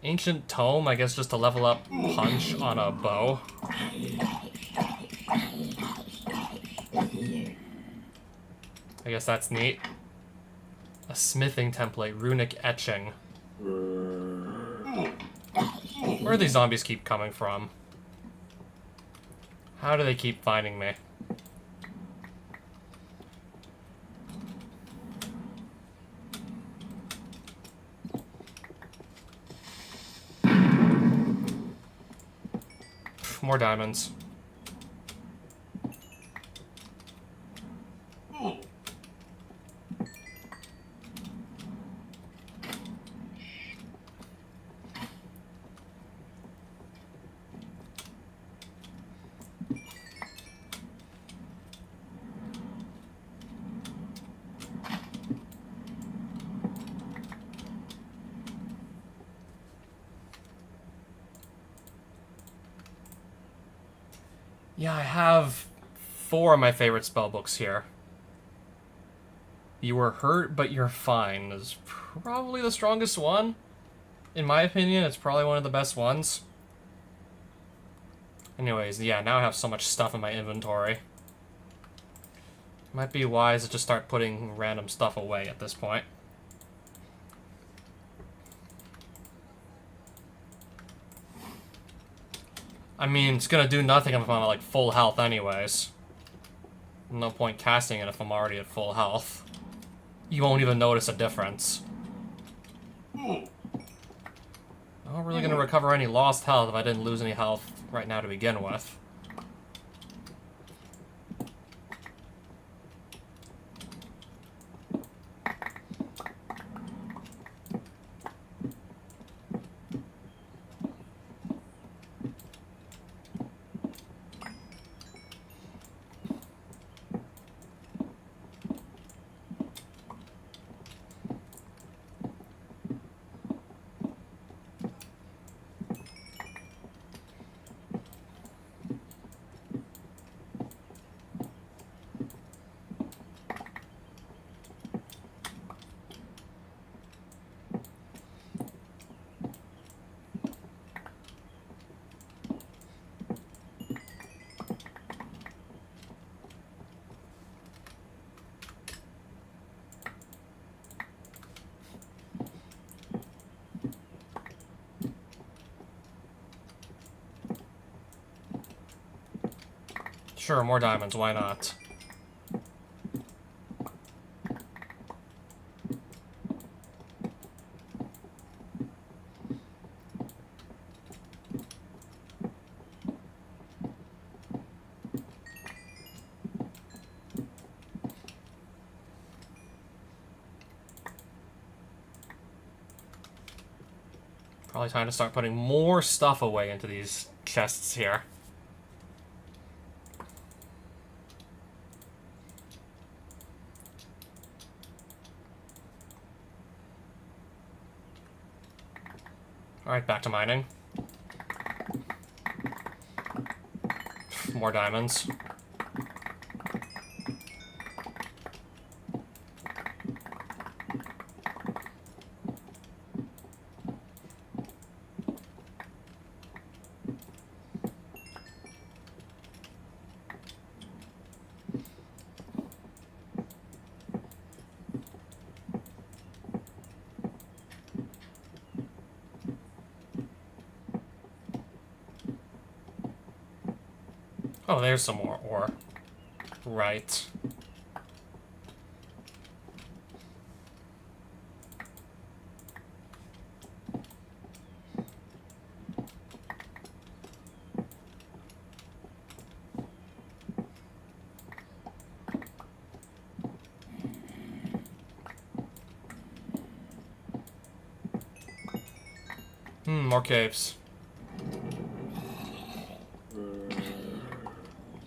Ancient Tome, I guess just to level up Punch on a bow. I guess that's neat. A smithing template, runic etching. Where do these zombies keep coming from? How do they keep finding me? More diamonds. Yeah, I have 4 of my favorite spellbooks here. You Were Hurt, But You're Fine is probably the strongest one. In my opinion, it's probably one of the best ones. Anyways, yeah, now I have so much stuff in my inventory. Might be wise to just start putting random stuff away at this point. I mean, it's gonna do nothing if I'm at, like, full health anyways. No point casting it if I'm already at full health. You won't even notice a difference. I'm not really gonna recover any lost health if I didn't lose any health right now to begin with. Sure, more diamonds, why not? Probably time to start putting more stuff away into these chests here. Alright, back to mining. More diamonds. Oh, there's some more ore. Right. More caves.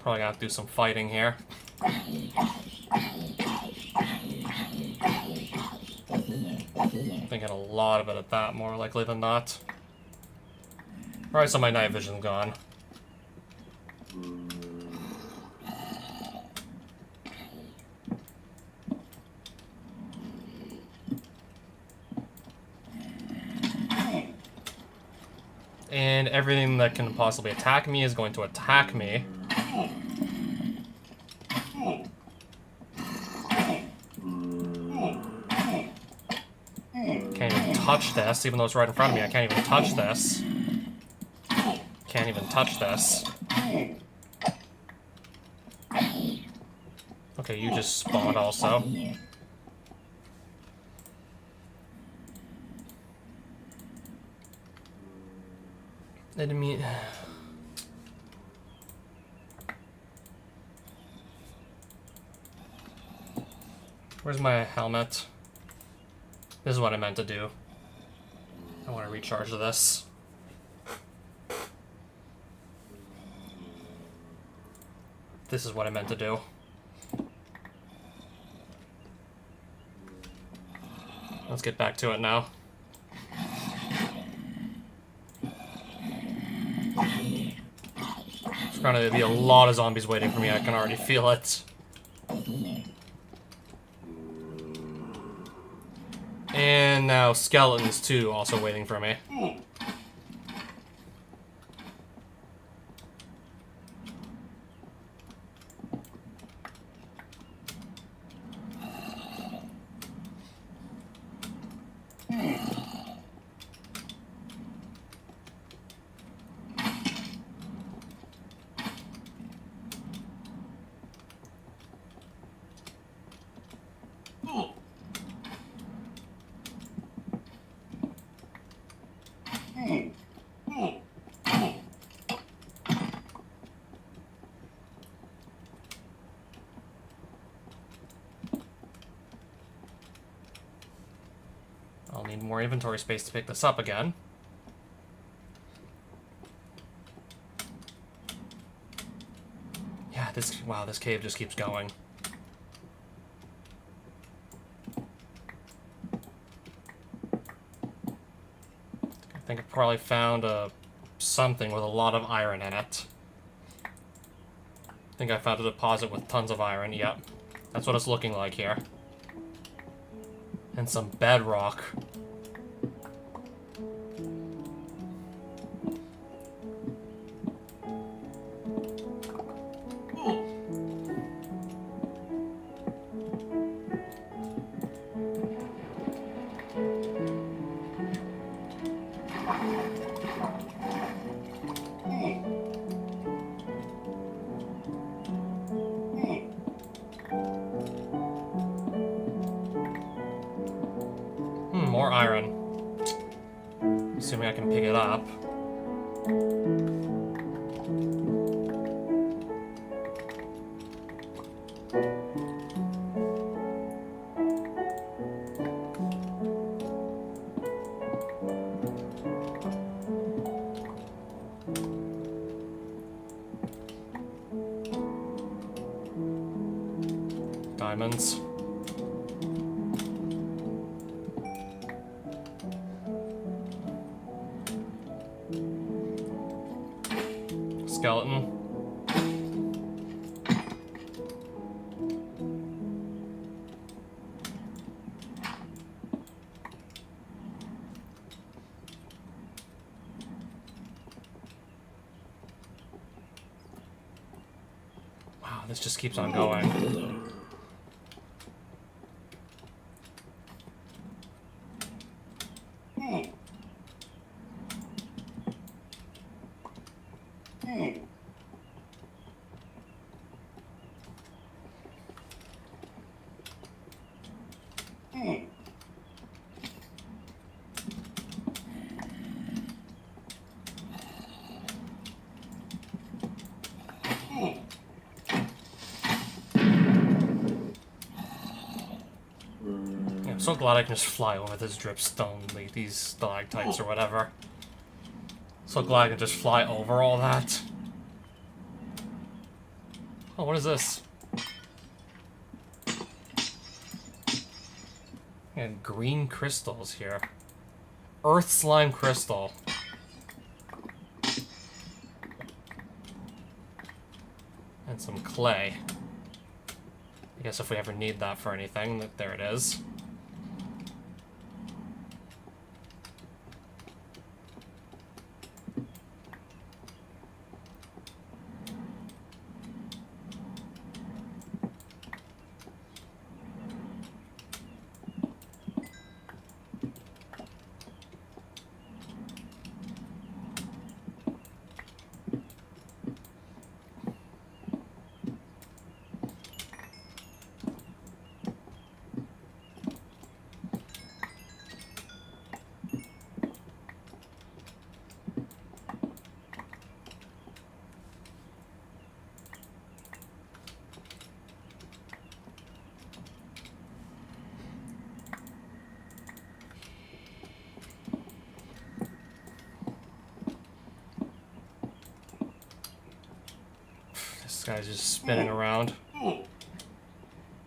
Probably gonna have to do some fighting here. Thinking a lot of it at that, more likely than not. Alright, so my night vision's gone. And everything that can possibly attack me is going to attack me. Can't even touch this, even though it's right in front of me. I can't even touch this. Can't even touch this. Okay, you just spawned also. Enemy. Where's my helmet? This is what I meant to do. I want to recharge this. This is what I meant to do. Let's get back to it now. There's gonna be a lot of zombies waiting for me, I can already feel it. And now skeletons too, also waiting for me. I'll need more inventory space to pick this up again. Yeah, wow, this cave just keeps going. I think I probably found something with a lot of iron in it. I think I found a deposit with tons of iron, yep. That's what it's looking like here. And some bedrock. More iron. Assuming I can pick it up. Diamonds. skeleton. Wow, this just keeps on going. I'm so glad I can just fly over this dripstone, like these stalactites or whatever. So glad I can just fly over all that. Oh, what is this? And green crystals here. Earth slime crystal. And some clay. I guess if we ever need that for anything, there it is. This guy's just spinning around.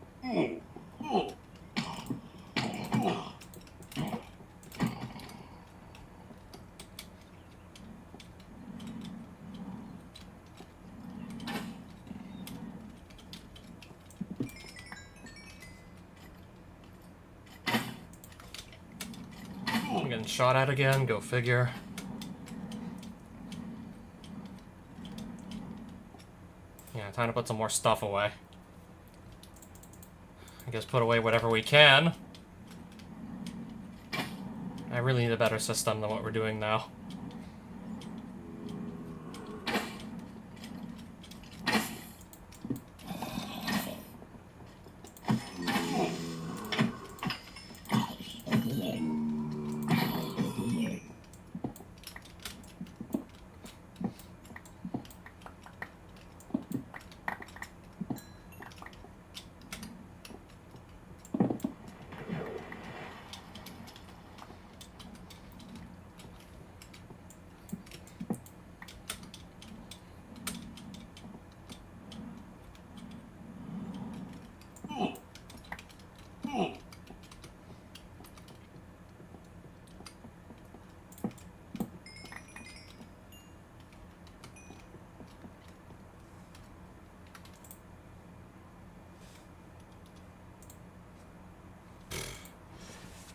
I'm getting shot at again, go figure. Yeah, time to put some more stuff away. I guess put away whatever we can. I really need a better system than what we're doing now.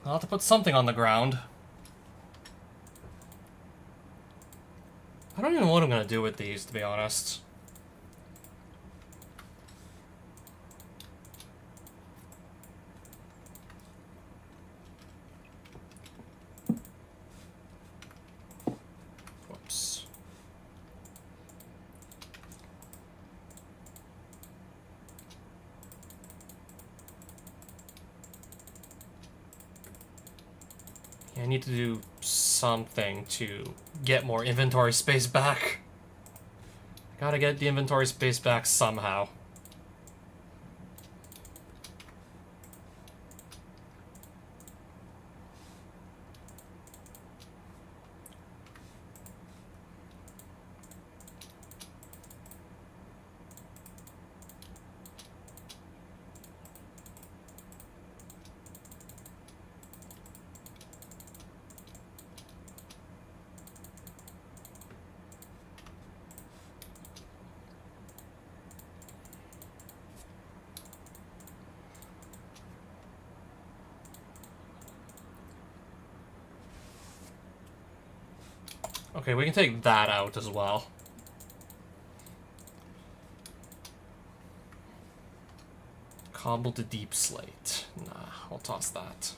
I'll have to put something on the ground. I don't even know what I'm gonna do with these, to be honest. Whoops. I need to do something to get more inventory space back. Gotta get the inventory space back somehow. Okay, we can take that out as well. Cobble to deep slate. Nah, I'll toss that.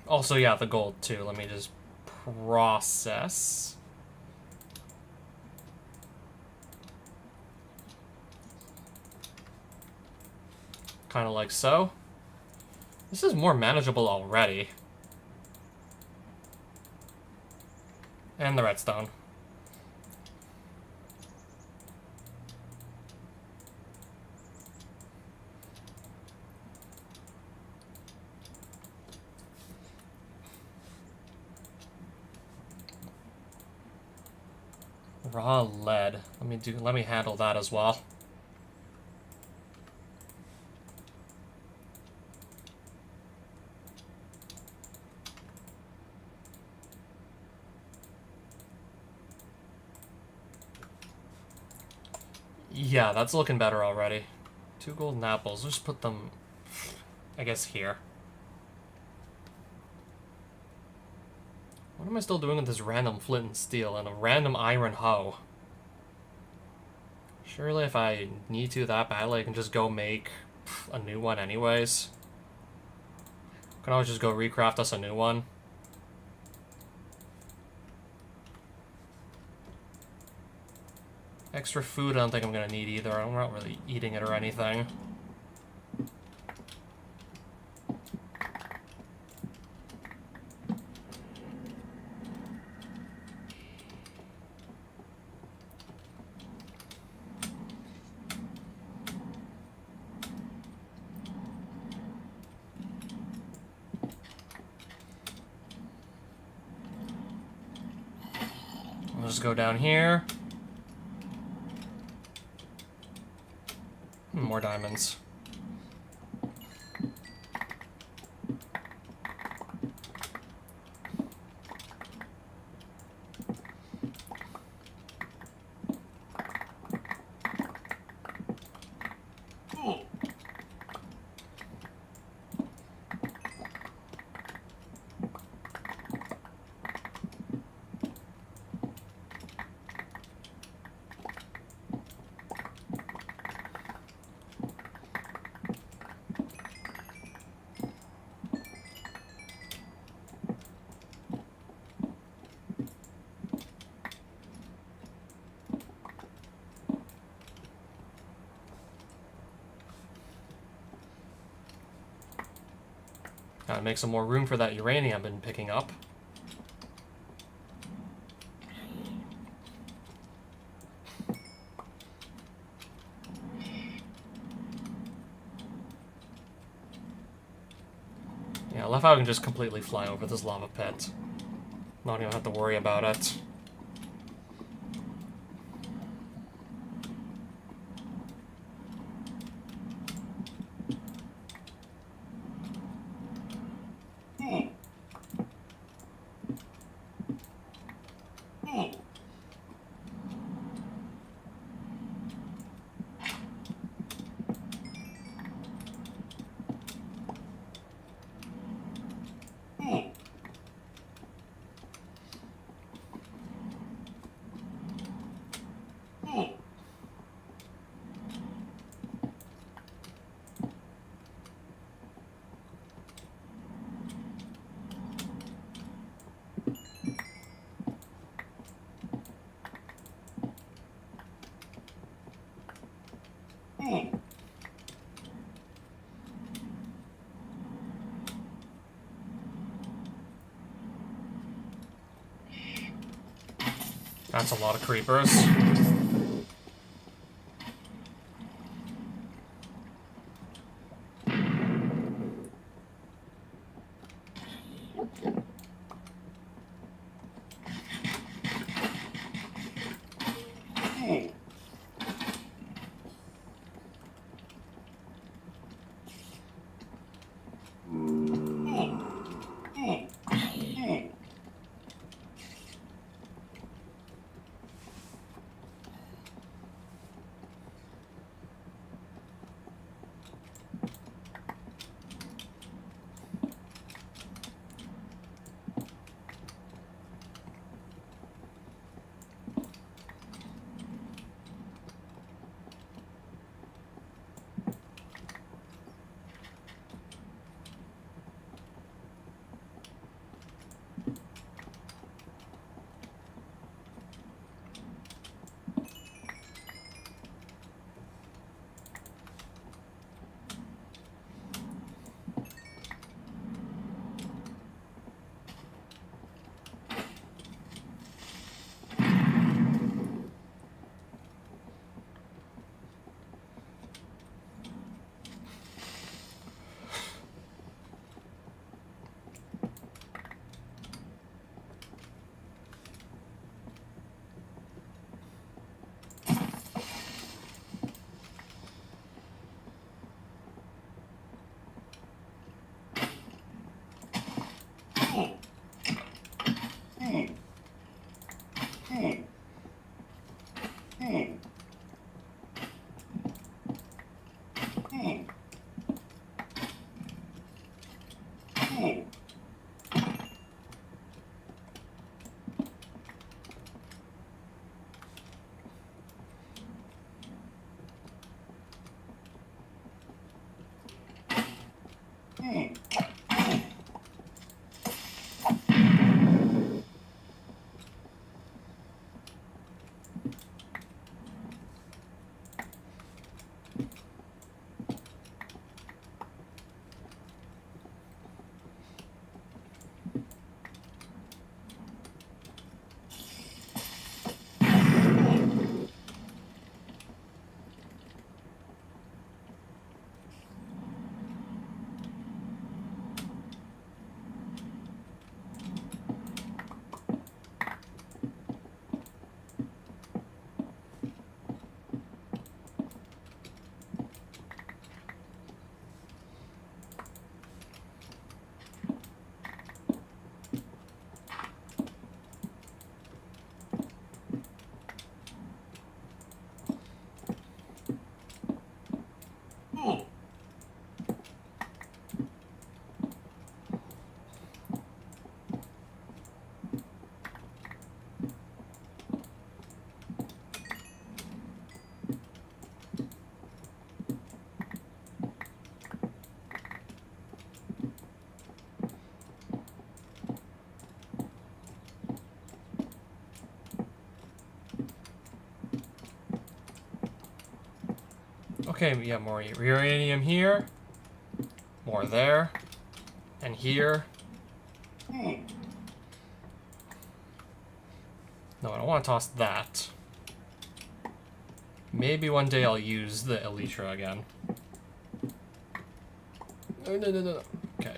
Also, yeah, the gold too. Let me just process. Kind of like so. This is more manageable already. And the redstone. Raw lead. Let me handle that as well. Yeah, that's looking better already. 2 golden apples. Let's just put them, I guess, here. What am I still doing with this random flint and steel and a random iron hoe? Surely if I need to that badly, I can just go make a new one anyways. I can always just go recraft us a new one. Extra food I don't think I'm gonna need either. I'm not really eating it or anything. I'll just go down here. More diamonds. Gotta make some more room for that uranium I've been picking up. Yeah, I love how I can just completely fly over this lava pit. Not even have to worry about it. That's a lot of creepers. Okay, yeah, more uranium here. More there. And here. No, I don't want to toss that. Maybe one day I'll use the Elytra again. No. Okay.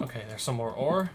Okay, there's some more ore.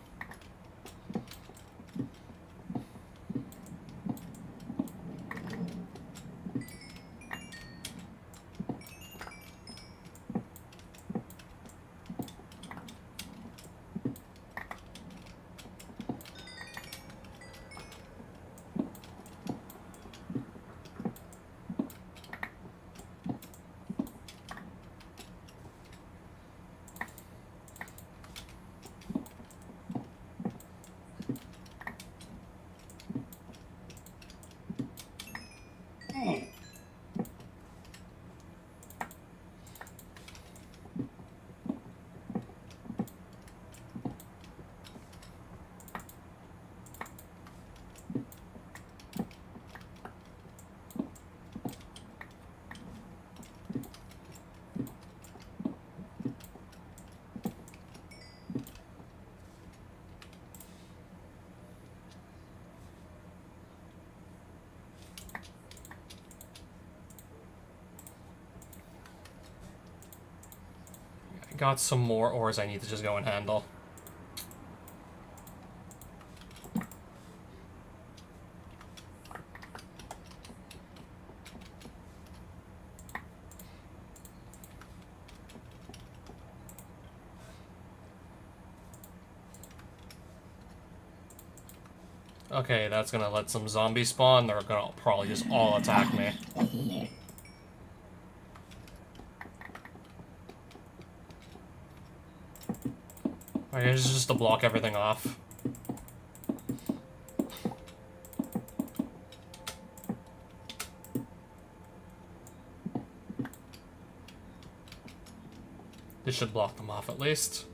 Got some more ores I need to just go and handle. Okay, that's gonna let some zombies spawn. They're gonna probably just all attack me. I guess just to block everything off. This should block them off at least.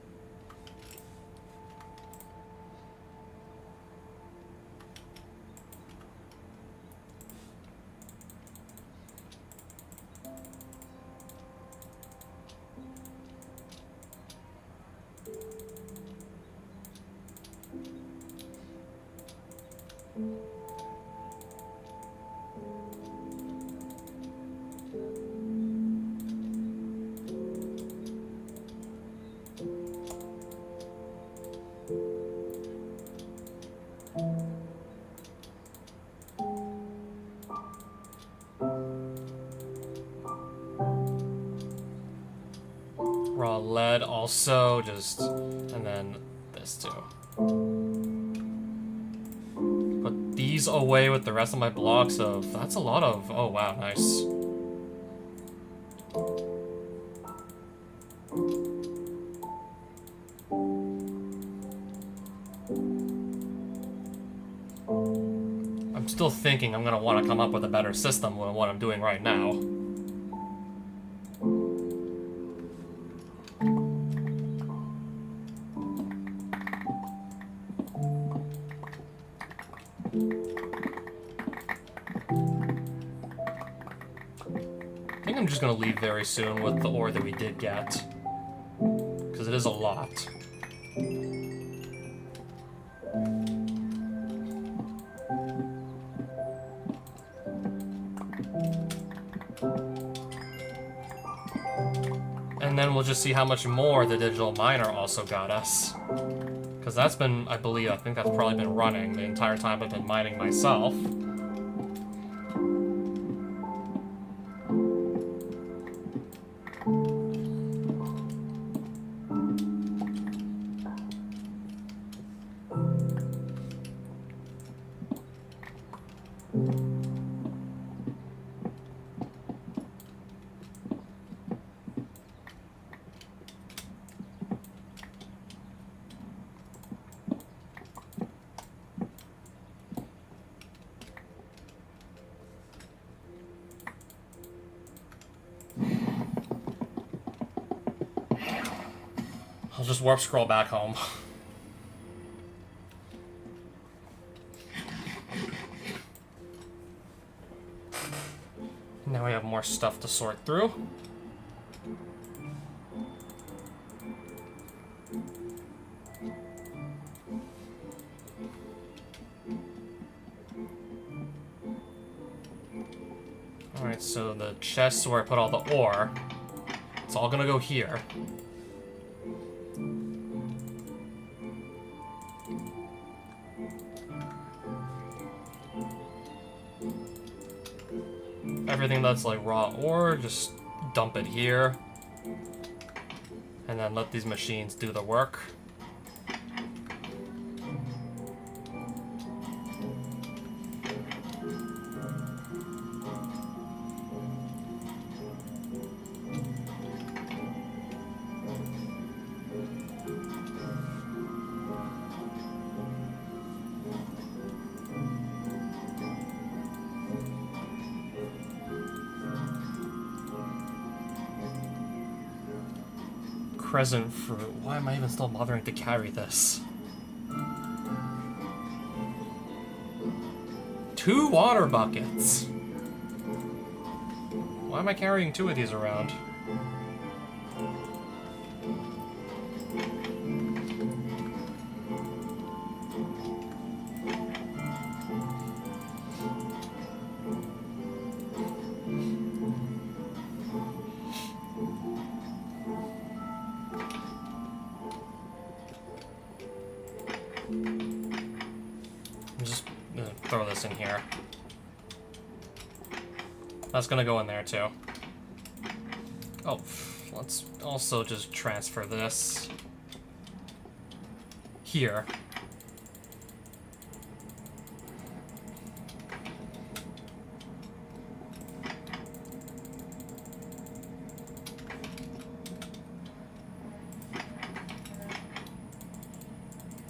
Raw lead also, just, and then this too. Put these away with the rest of my blocks of, that's a lot of, oh wow, nice. I'm still thinking I'm gonna want to come up with a better system than what I'm doing right now. I think I'm just gonna leave very soon with the ore that we did get, because it is a lot. And then we'll just see how much more the digital miner also got us. Because that's been, I think that's probably been running the entire time I've been mining myself. I'll just warp scroll back home. Now we have more stuff to sort through. Alright, so the chest where I put all the ore, it's all gonna go here. Everything that's like raw ore, just dump it here. And then let these machines do the work. Crescent fruit. Why am I even still bothering to carry this? 2 water buckets. Why am I carrying 2 of these around? Throw this in here. That's gonna go in there too. Oh, let's also just transfer this here.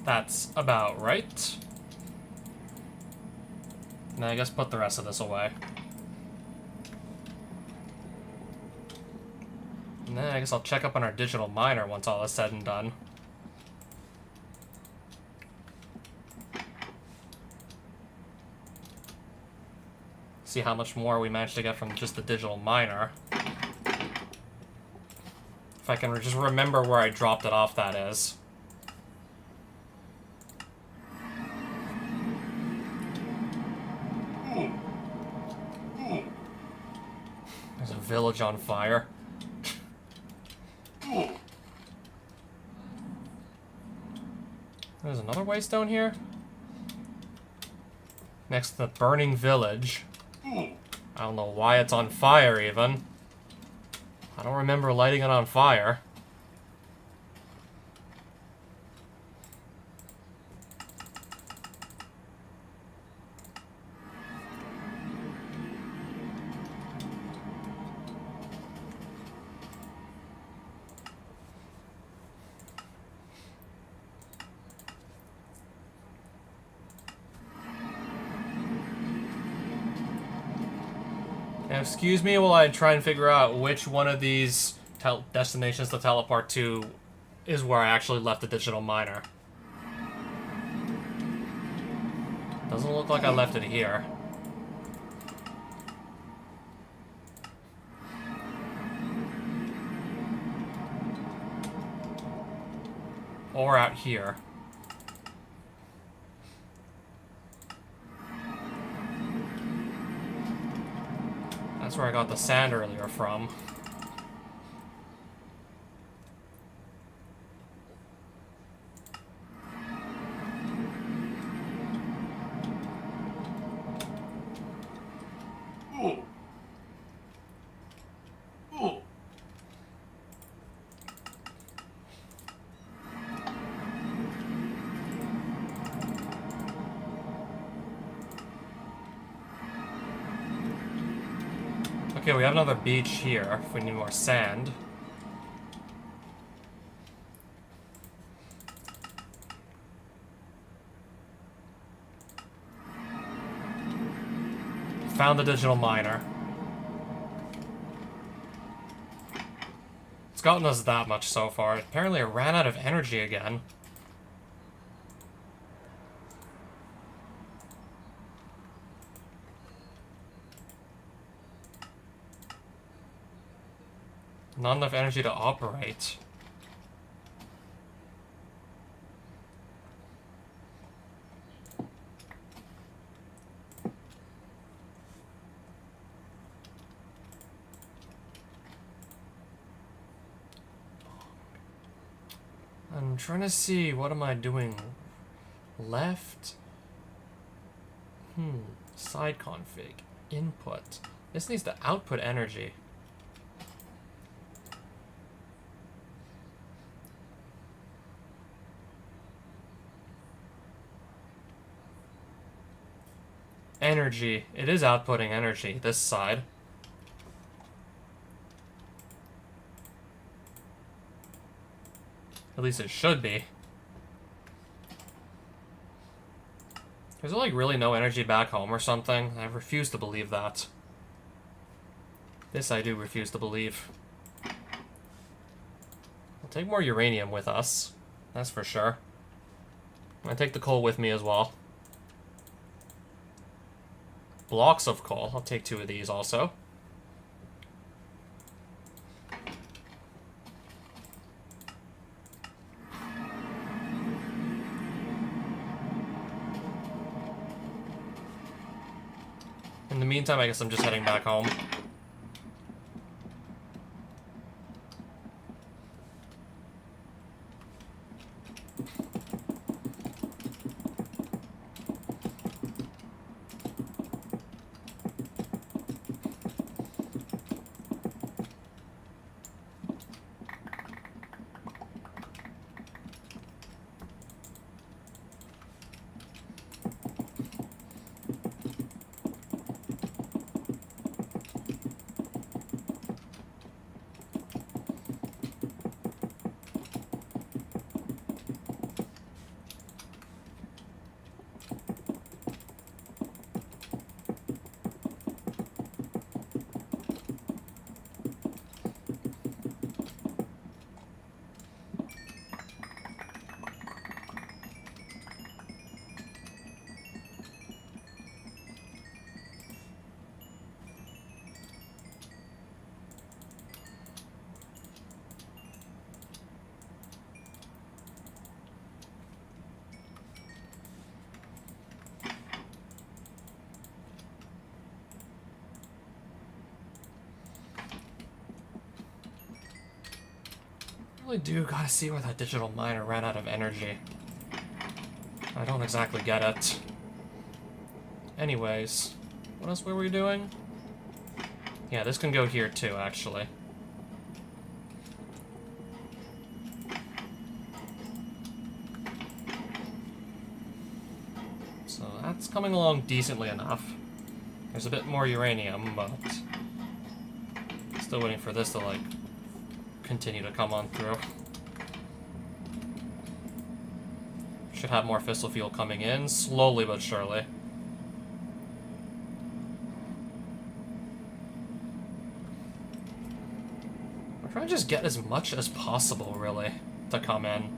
That's about right. And I guess put the rest of this away. And then I guess I'll check up on our digital miner once all is said and done. See how much more we managed to get from just the digital miner. If I can just remember where I dropped it off, that is. There's a village on fire. There's another waystone here. Next to the burning village. I don't know why it's on fire, even. I don't remember lighting it on fire. Now, excuse me while I try and figure out which one of these destinations to teleport to is where I actually left the digital miner. Doesn't look like I left it here. Or out here. That's where I got the sand earlier from. Okay, we have another beach here if we need more sand. Found the digital miner. It's gotten us that much so far. Apparently it ran out of energy again. Not enough energy to operate. I'm trying to see, what am I doing? Left? Side config. Input. This needs to output energy. Energy. It is outputting energy, this side. At least it should be. There's like really no energy back home or something. I refuse to believe that. This I do refuse to believe. We'll take more uranium with us. That's for sure. I'll take the coal with me as well. Blocks of coal. I'll take 2 of these also. In the meantime, I guess I'm just heading back home. I really do gotta see where that digital miner ran out of energy. I don't exactly get it. Anyways, what else were we doing? Yeah, this can go here too, actually. So that's coming along decently enough. There's a bit more uranium, but still waiting for this to, like, continue to come on through. Should have more fissile fuel coming in, slowly but surely. I'm trying to just get as much as possible, really, to come in.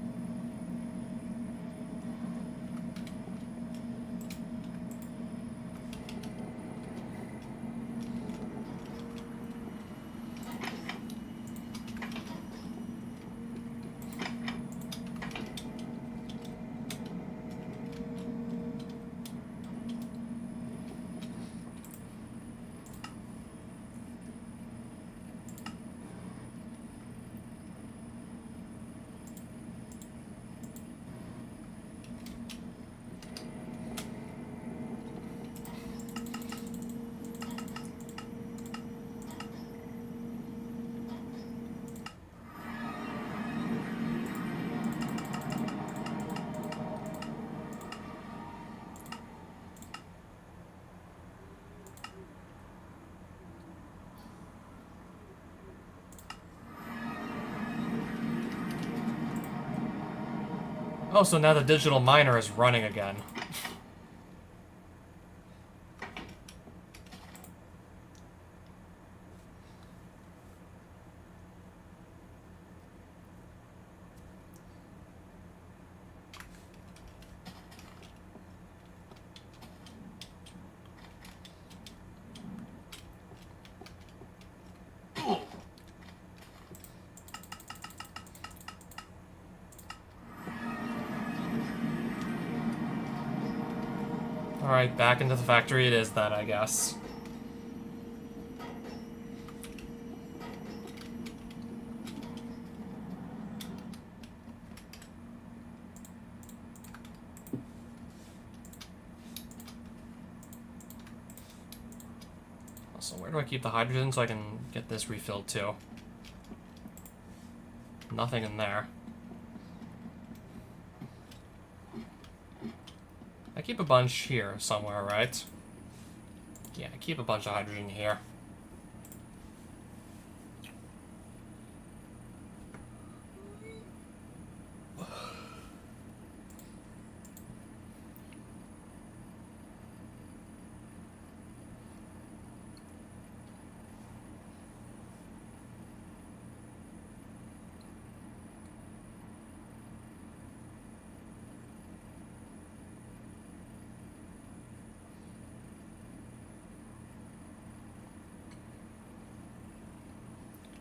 Oh, so now the digital miner is running again. Alright, back into the factory it is then, I guess. So where do I keep the hydrogen so I can get this refilled too? Nothing in there. I keep a bunch here somewhere, right? Yeah, I keep a bunch of hydrogen here.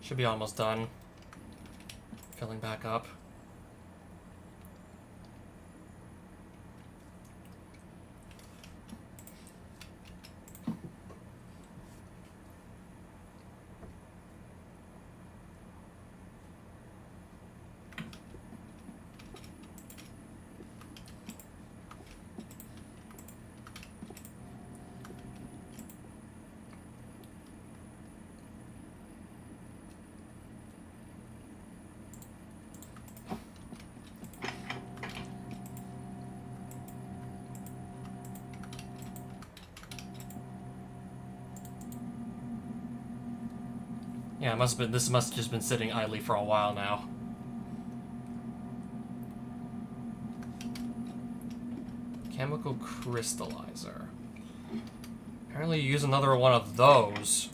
Should be almost done. Filling back up. Yeah, this must have just been sitting idly for a while now. Chemical crystallizer. Apparently you use another one of those.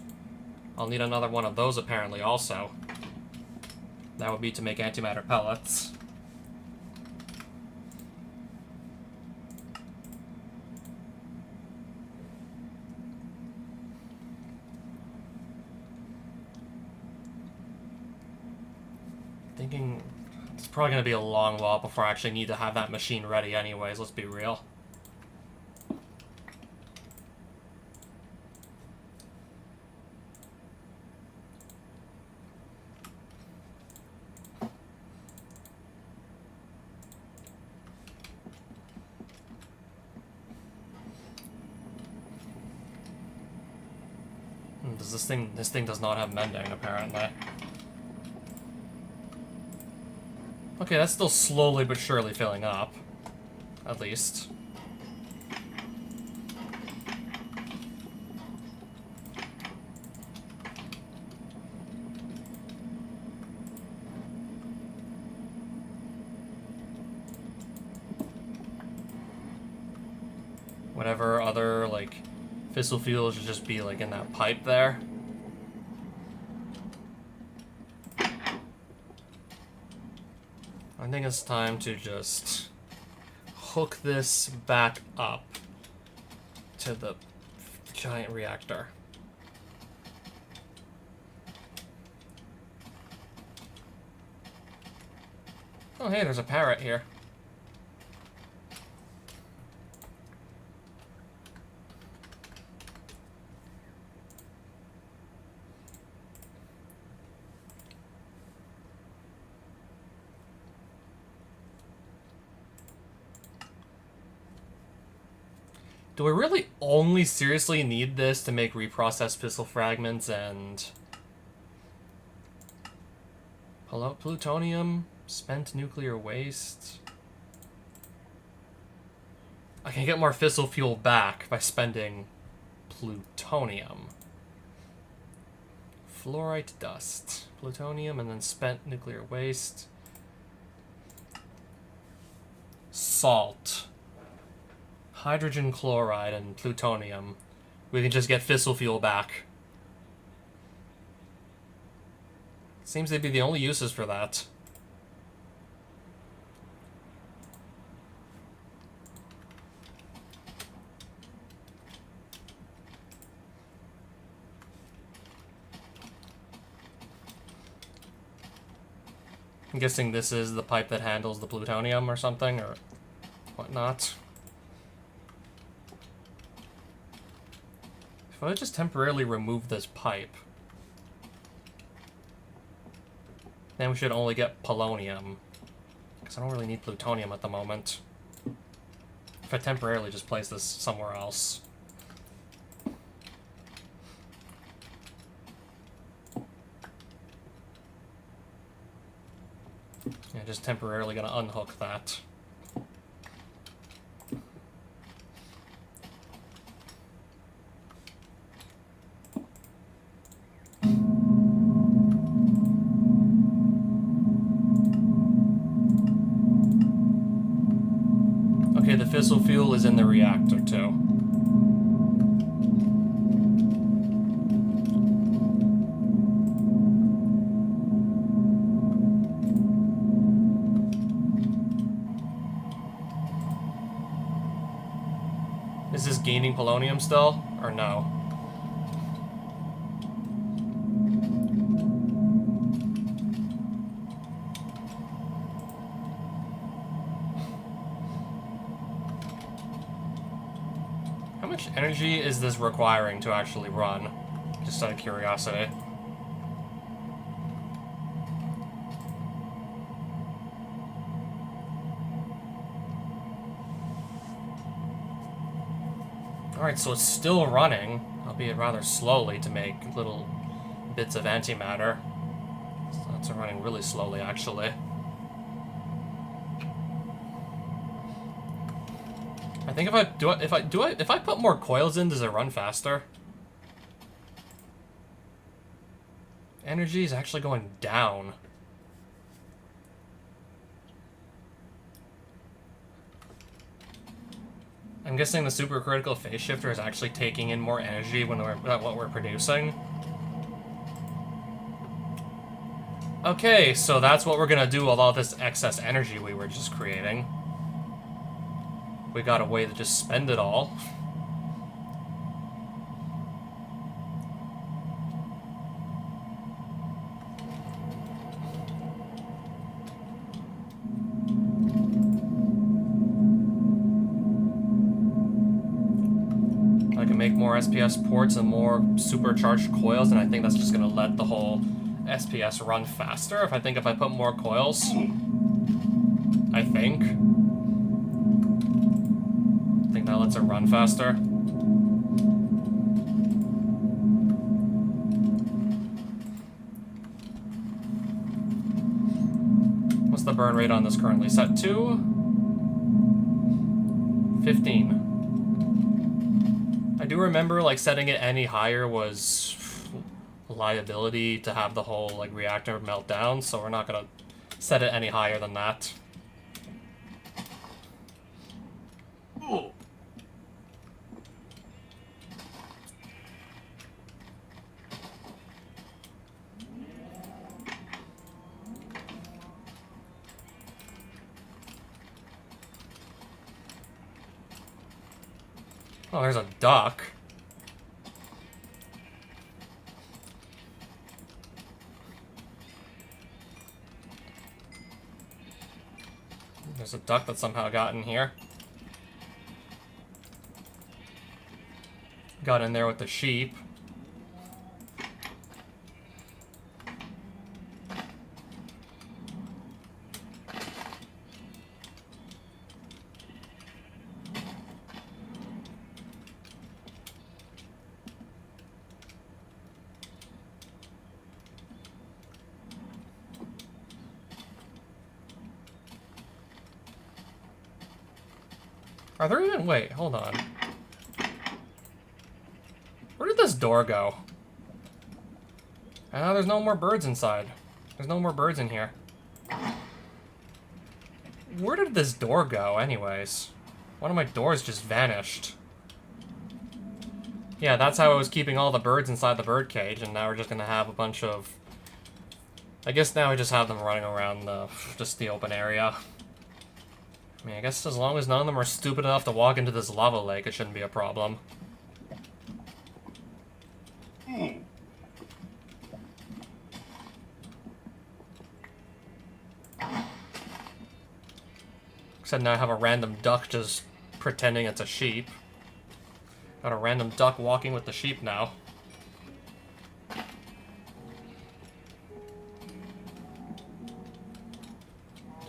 I'll need another one of those apparently also. That would be to make antimatter pellets. Thinking it's probably going to be a long while before I actually need to have that machine ready anyways, let's be real. Does this thing does not have mending apparently. Okay, that's still slowly but surely filling up. At least. Whatever other, like, fissile fuel should just be, like, in that pipe there. I think it's time to just hook this back up to the giant reactor. Oh hey, there's a parrot here. Do we really only seriously need this to make reprocessed fissile fragments and plutonium, spent nuclear waste? I can get more fissile fuel back by spending plutonium. Fluorite dust, plutonium, and then spent nuclear waste. salt, hydrogen chloride, and plutonium, we can just get fissile fuel back. Seems to be the only uses for that. I'm guessing this is the pipe that handles the plutonium or something, or whatnot. If I just temporarily remove this pipe, then we should only get polonium, because I don't really need plutonium at the moment. If I temporarily just place this somewhere else. Yeah, just temporarily gonna unhook that. Okay, the fissile fuel is in the reactor too. Is this gaining polonium still, or no? How much energy is this requiring to actually run? Just out of curiosity. Alright, so it's still running, albeit rather slowly to make little bits of antimatter. So it's running really slowly, actually. I think if I put more coils in, does it run faster? Energy is actually going down. I'm guessing the supercritical phase shifter is actually taking in more energy when what we're producing. Okay, so that's what we're gonna do with all this excess energy we were just creating. We got a way to just spend it all. I can make more SPS ports and more supercharged coils, and I think that's just gonna let the whole SPS run faster. If I put more coils, I think that lets it run faster. What's the burn rate on this currently? Set to 15. I do remember like setting it any higher was a liability to have the whole like reactor melt down, so we're not gonna set it any higher than that. Oh, there's a duck. There's a duck that somehow got in here. Got in there with the sheep. Are there even... Wait, hold on. Where did this door go? There's no more birds inside. There's no more birds in here. Where did this door go, anyways? One of my doors just vanished. Yeah, that's how I was keeping all the birds inside the bird cage, and now we're just gonna have a bunch of... I guess now we just have them running around just the open area. I mean, I guess as long as none of them are stupid enough to walk into this lava lake, it shouldn't be a problem. Except now I have a random duck just pretending it's a sheep. Got a random duck walking with the sheep now.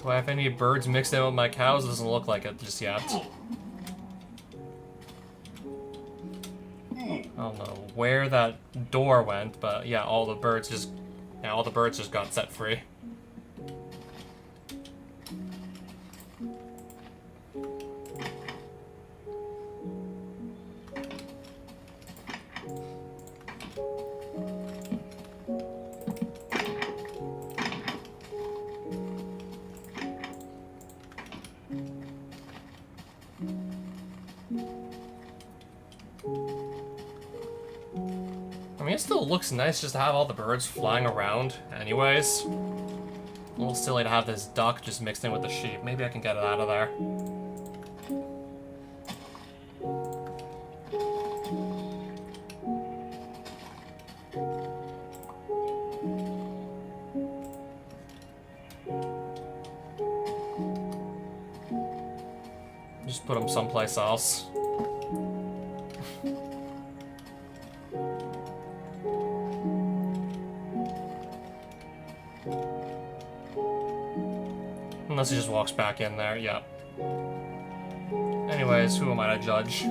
Do I have any birds mixed in with my cows? Doesn't look like it just yet. I don't know where that door went, but yeah, all the birds just got set free. I mean, it still looks nice just to have all the birds flying around anyways. A little silly to have this duck just mixed in with the sheep. Maybe I can get it out of there. Just put them someplace else. Unless he just walks back in there, yeah. Anyways, who am I to judge?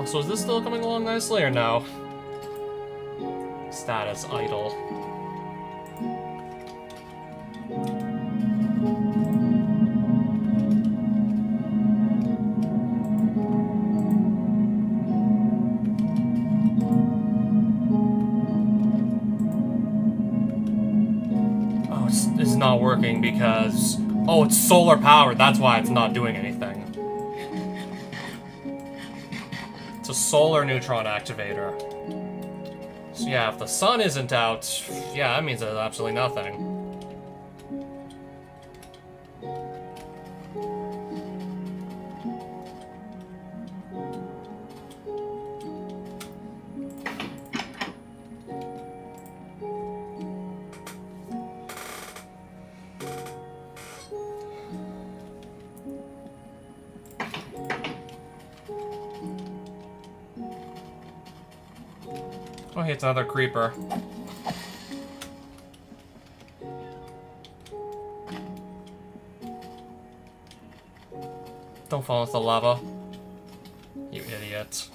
So is this still coming along nicely or no? Status idle. Oh, it's not working because... Oh, it's solar powered, that's why it's not doing anything. It's a solar neutron activator. So yeah, if the sun isn't out, yeah, that means there's absolutely nothing. Oh, hey, it's another creeper. Don't fall into the lava. You idiot.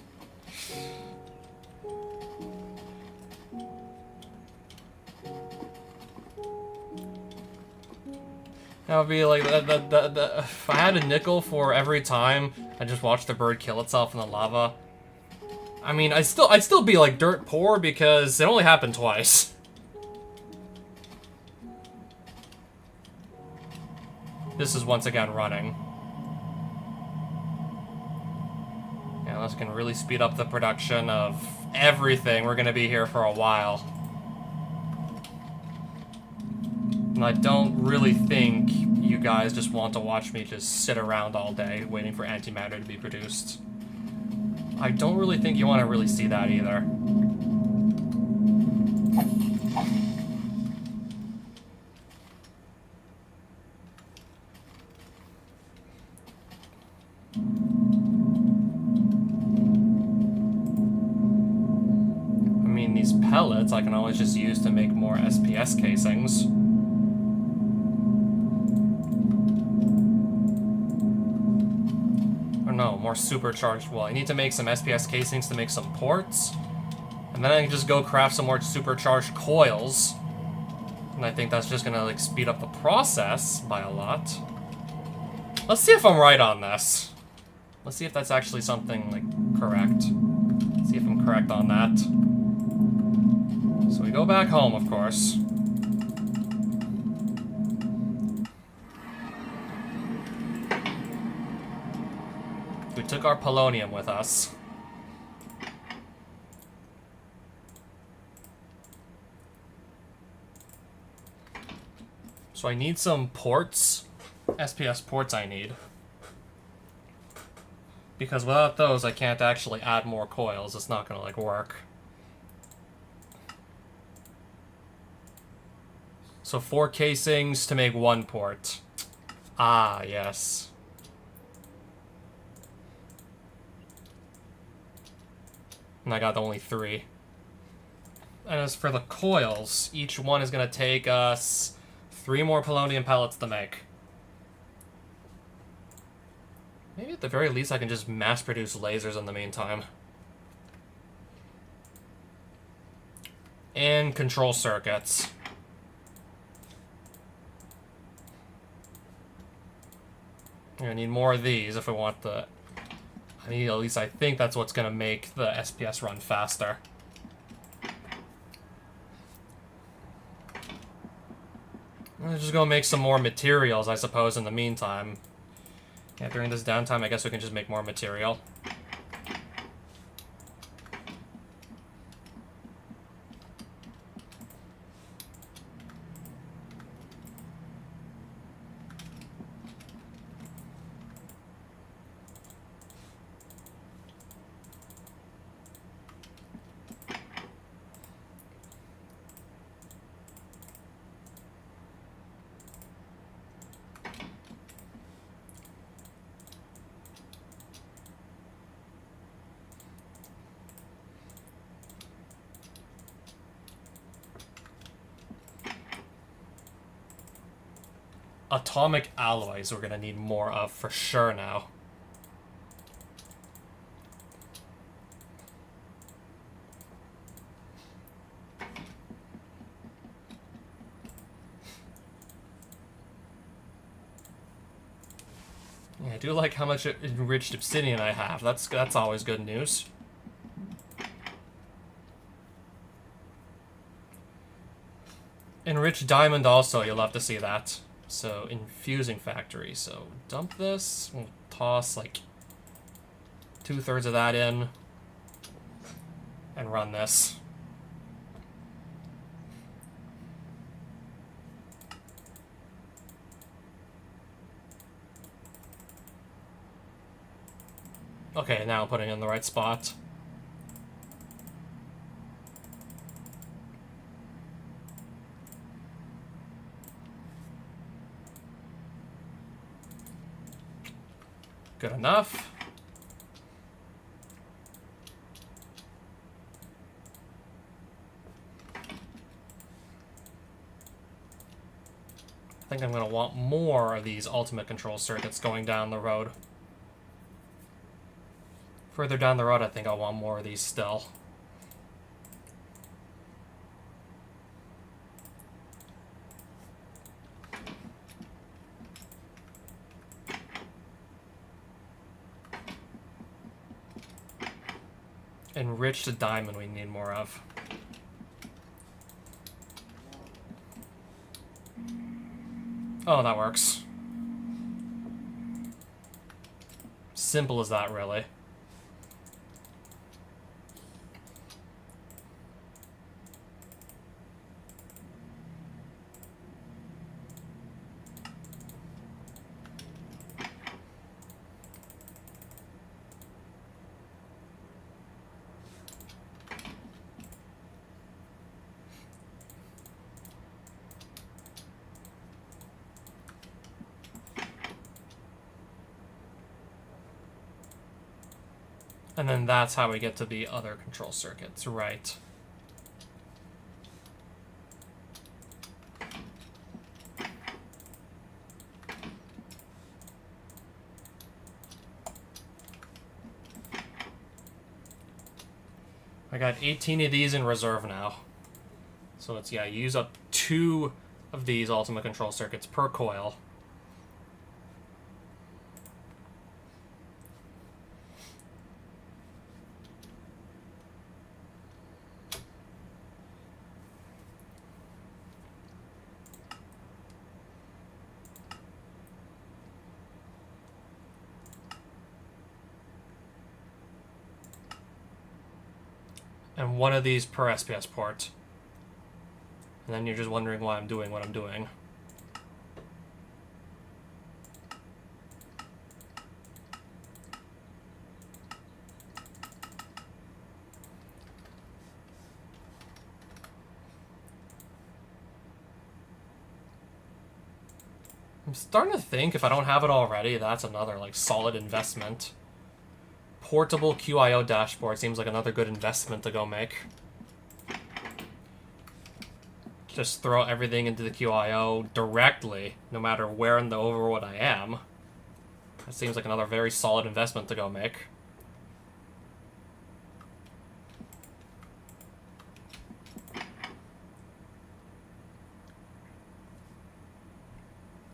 That would be like, if I had a nickel for every time I just watched the bird kill itself in the lava, I mean, I'd still be like dirt poor because it only happened twice. This is once again running. Yeah, this can really speed up the production of everything. We're gonna be here for a while. And I don't really think you guys just want to watch me just sit around all day waiting for antimatter to be produced. I don't really think you want to really see that either. I mean, these pellets I can always just use to make more SPS casings. more supercharged wool. I need to make some SPS casings to make some ports. And then I can just go craft some more supercharged coils. And I think that's just gonna, like, speed up the process by a lot. Let's see if I'm right on this. Let's see if that's actually something, like, correct. Let's see if I'm correct on that. So we go back home, of course. We took our polonium with us. So I need some ports. SPS ports I need. Because without those, I can't actually add more coils. It's not gonna, like, work. So 4 casings to make 1 port. Ah, yes. And I got only 3. And as for the coils, each one is gonna take us 3 more polonium pellets to make. Maybe at the very least I can just mass produce lasers in the meantime. And control circuits. We're gonna need more of these if we want the... I mean, at least I think that's what's gonna make the SPS run faster. I'm just gonna make some more materials, I suppose, in the meantime. Yeah, during this downtime, I guess we can just make more material. Atomic alloys we're gonna need more of for sure now. Yeah, I do like how much enriched obsidian I have. That's always good news. Enriched diamond also, you'll love to see that. So, infusing factory. So, dump this. We'll toss, like, 2/3 of that in. And run this. Okay, now I'm putting it in the right spot. Good enough. I think I'm going to want more of these ultimate control circuits going down the road. Further down the road, I think I'll want more of these still. Enriched diamond we need more of. Oh, that works. Simple as that, really. And then that's how we get to the other control circuits, right. got 18 of these in reserve now. So let's, yeah, use up 2 of these ultimate control circuits per coil. And 1 of these per SPS port. And then you're just wondering why I'm doing what I'm doing. I'm starting to think, if I don't have it already, that's another, like, solid investment. Portable QIO dashboard seems like another good investment to go make. Just throw everything into the QIO directly, no matter where in the overworld I am. That seems like another very solid investment to go make.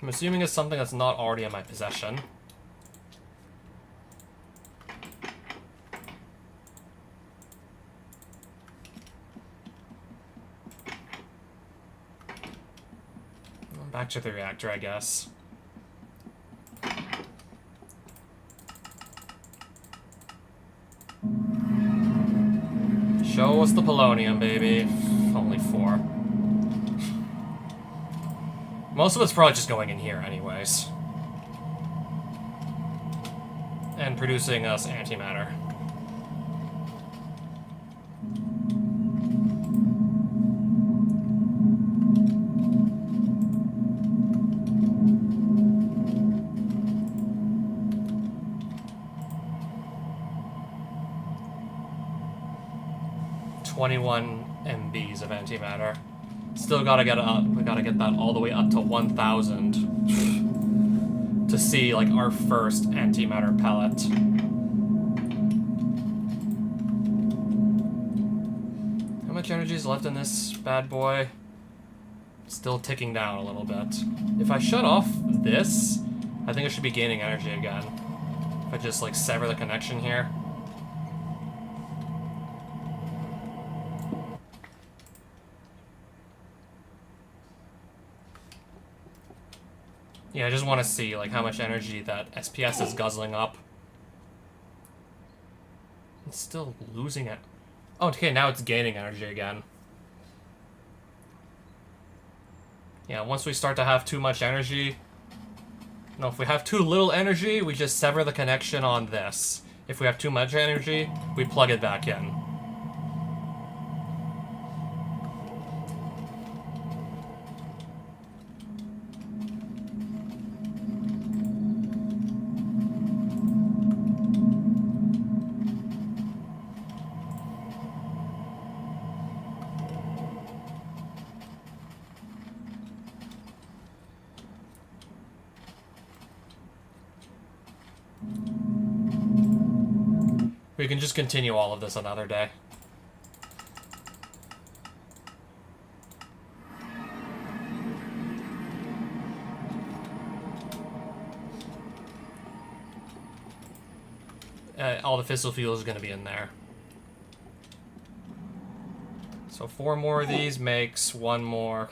I'm assuming it's something that's not already in my possession. Back to the reactor, I guess. Show us the polonium, baby. Only 4. Most of it's probably just going in here anyways. And producing us antimatter. MBs of antimatter. Still gotta get it up. We gotta get that all the way up to 1,000 to see like our first antimatter pellet. How much energy is left in this bad boy? Still ticking down a little bit. If I shut off this, I think I should be gaining energy again. If I just like sever the connection here. Yeah, I just want to see like how much energy that SPS is guzzling up. It's still losing it. Oh, okay, now it's gaining energy again. Yeah, once we start to have too much energy... No, if we have too little energy, we just sever the connection on this. If we have too much energy, we plug it back in. We can just continue all of this another day. All the fissile fuel is going to be in there. So 4 more of these makes 1 more.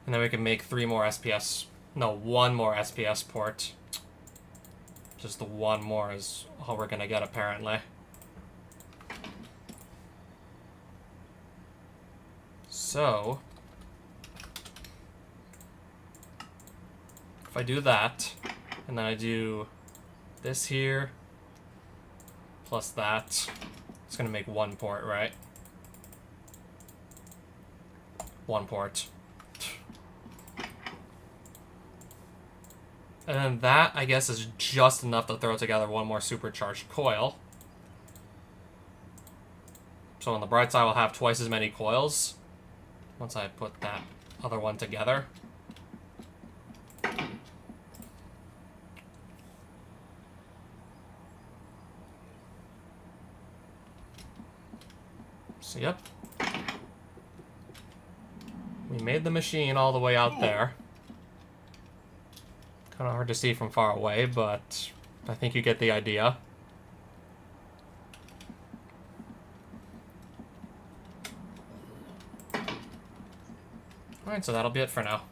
And then we can make 3 more SPS... No, 1 more SPS port. Just the 1 more is all we're gonna get, apparently. So... if I do that, and then I do this here, plus that, it's gonna make 1 port, right? 1 port. And then that, I guess, is just enough to throw together 1 more supercharged coil. So on the bright side, we'll have twice as many coils once I put that other one together. So, yep. We made the machine all the way out there. Kind of hard to see from far away, but I think you get the idea. Alright, so that'll be it for now.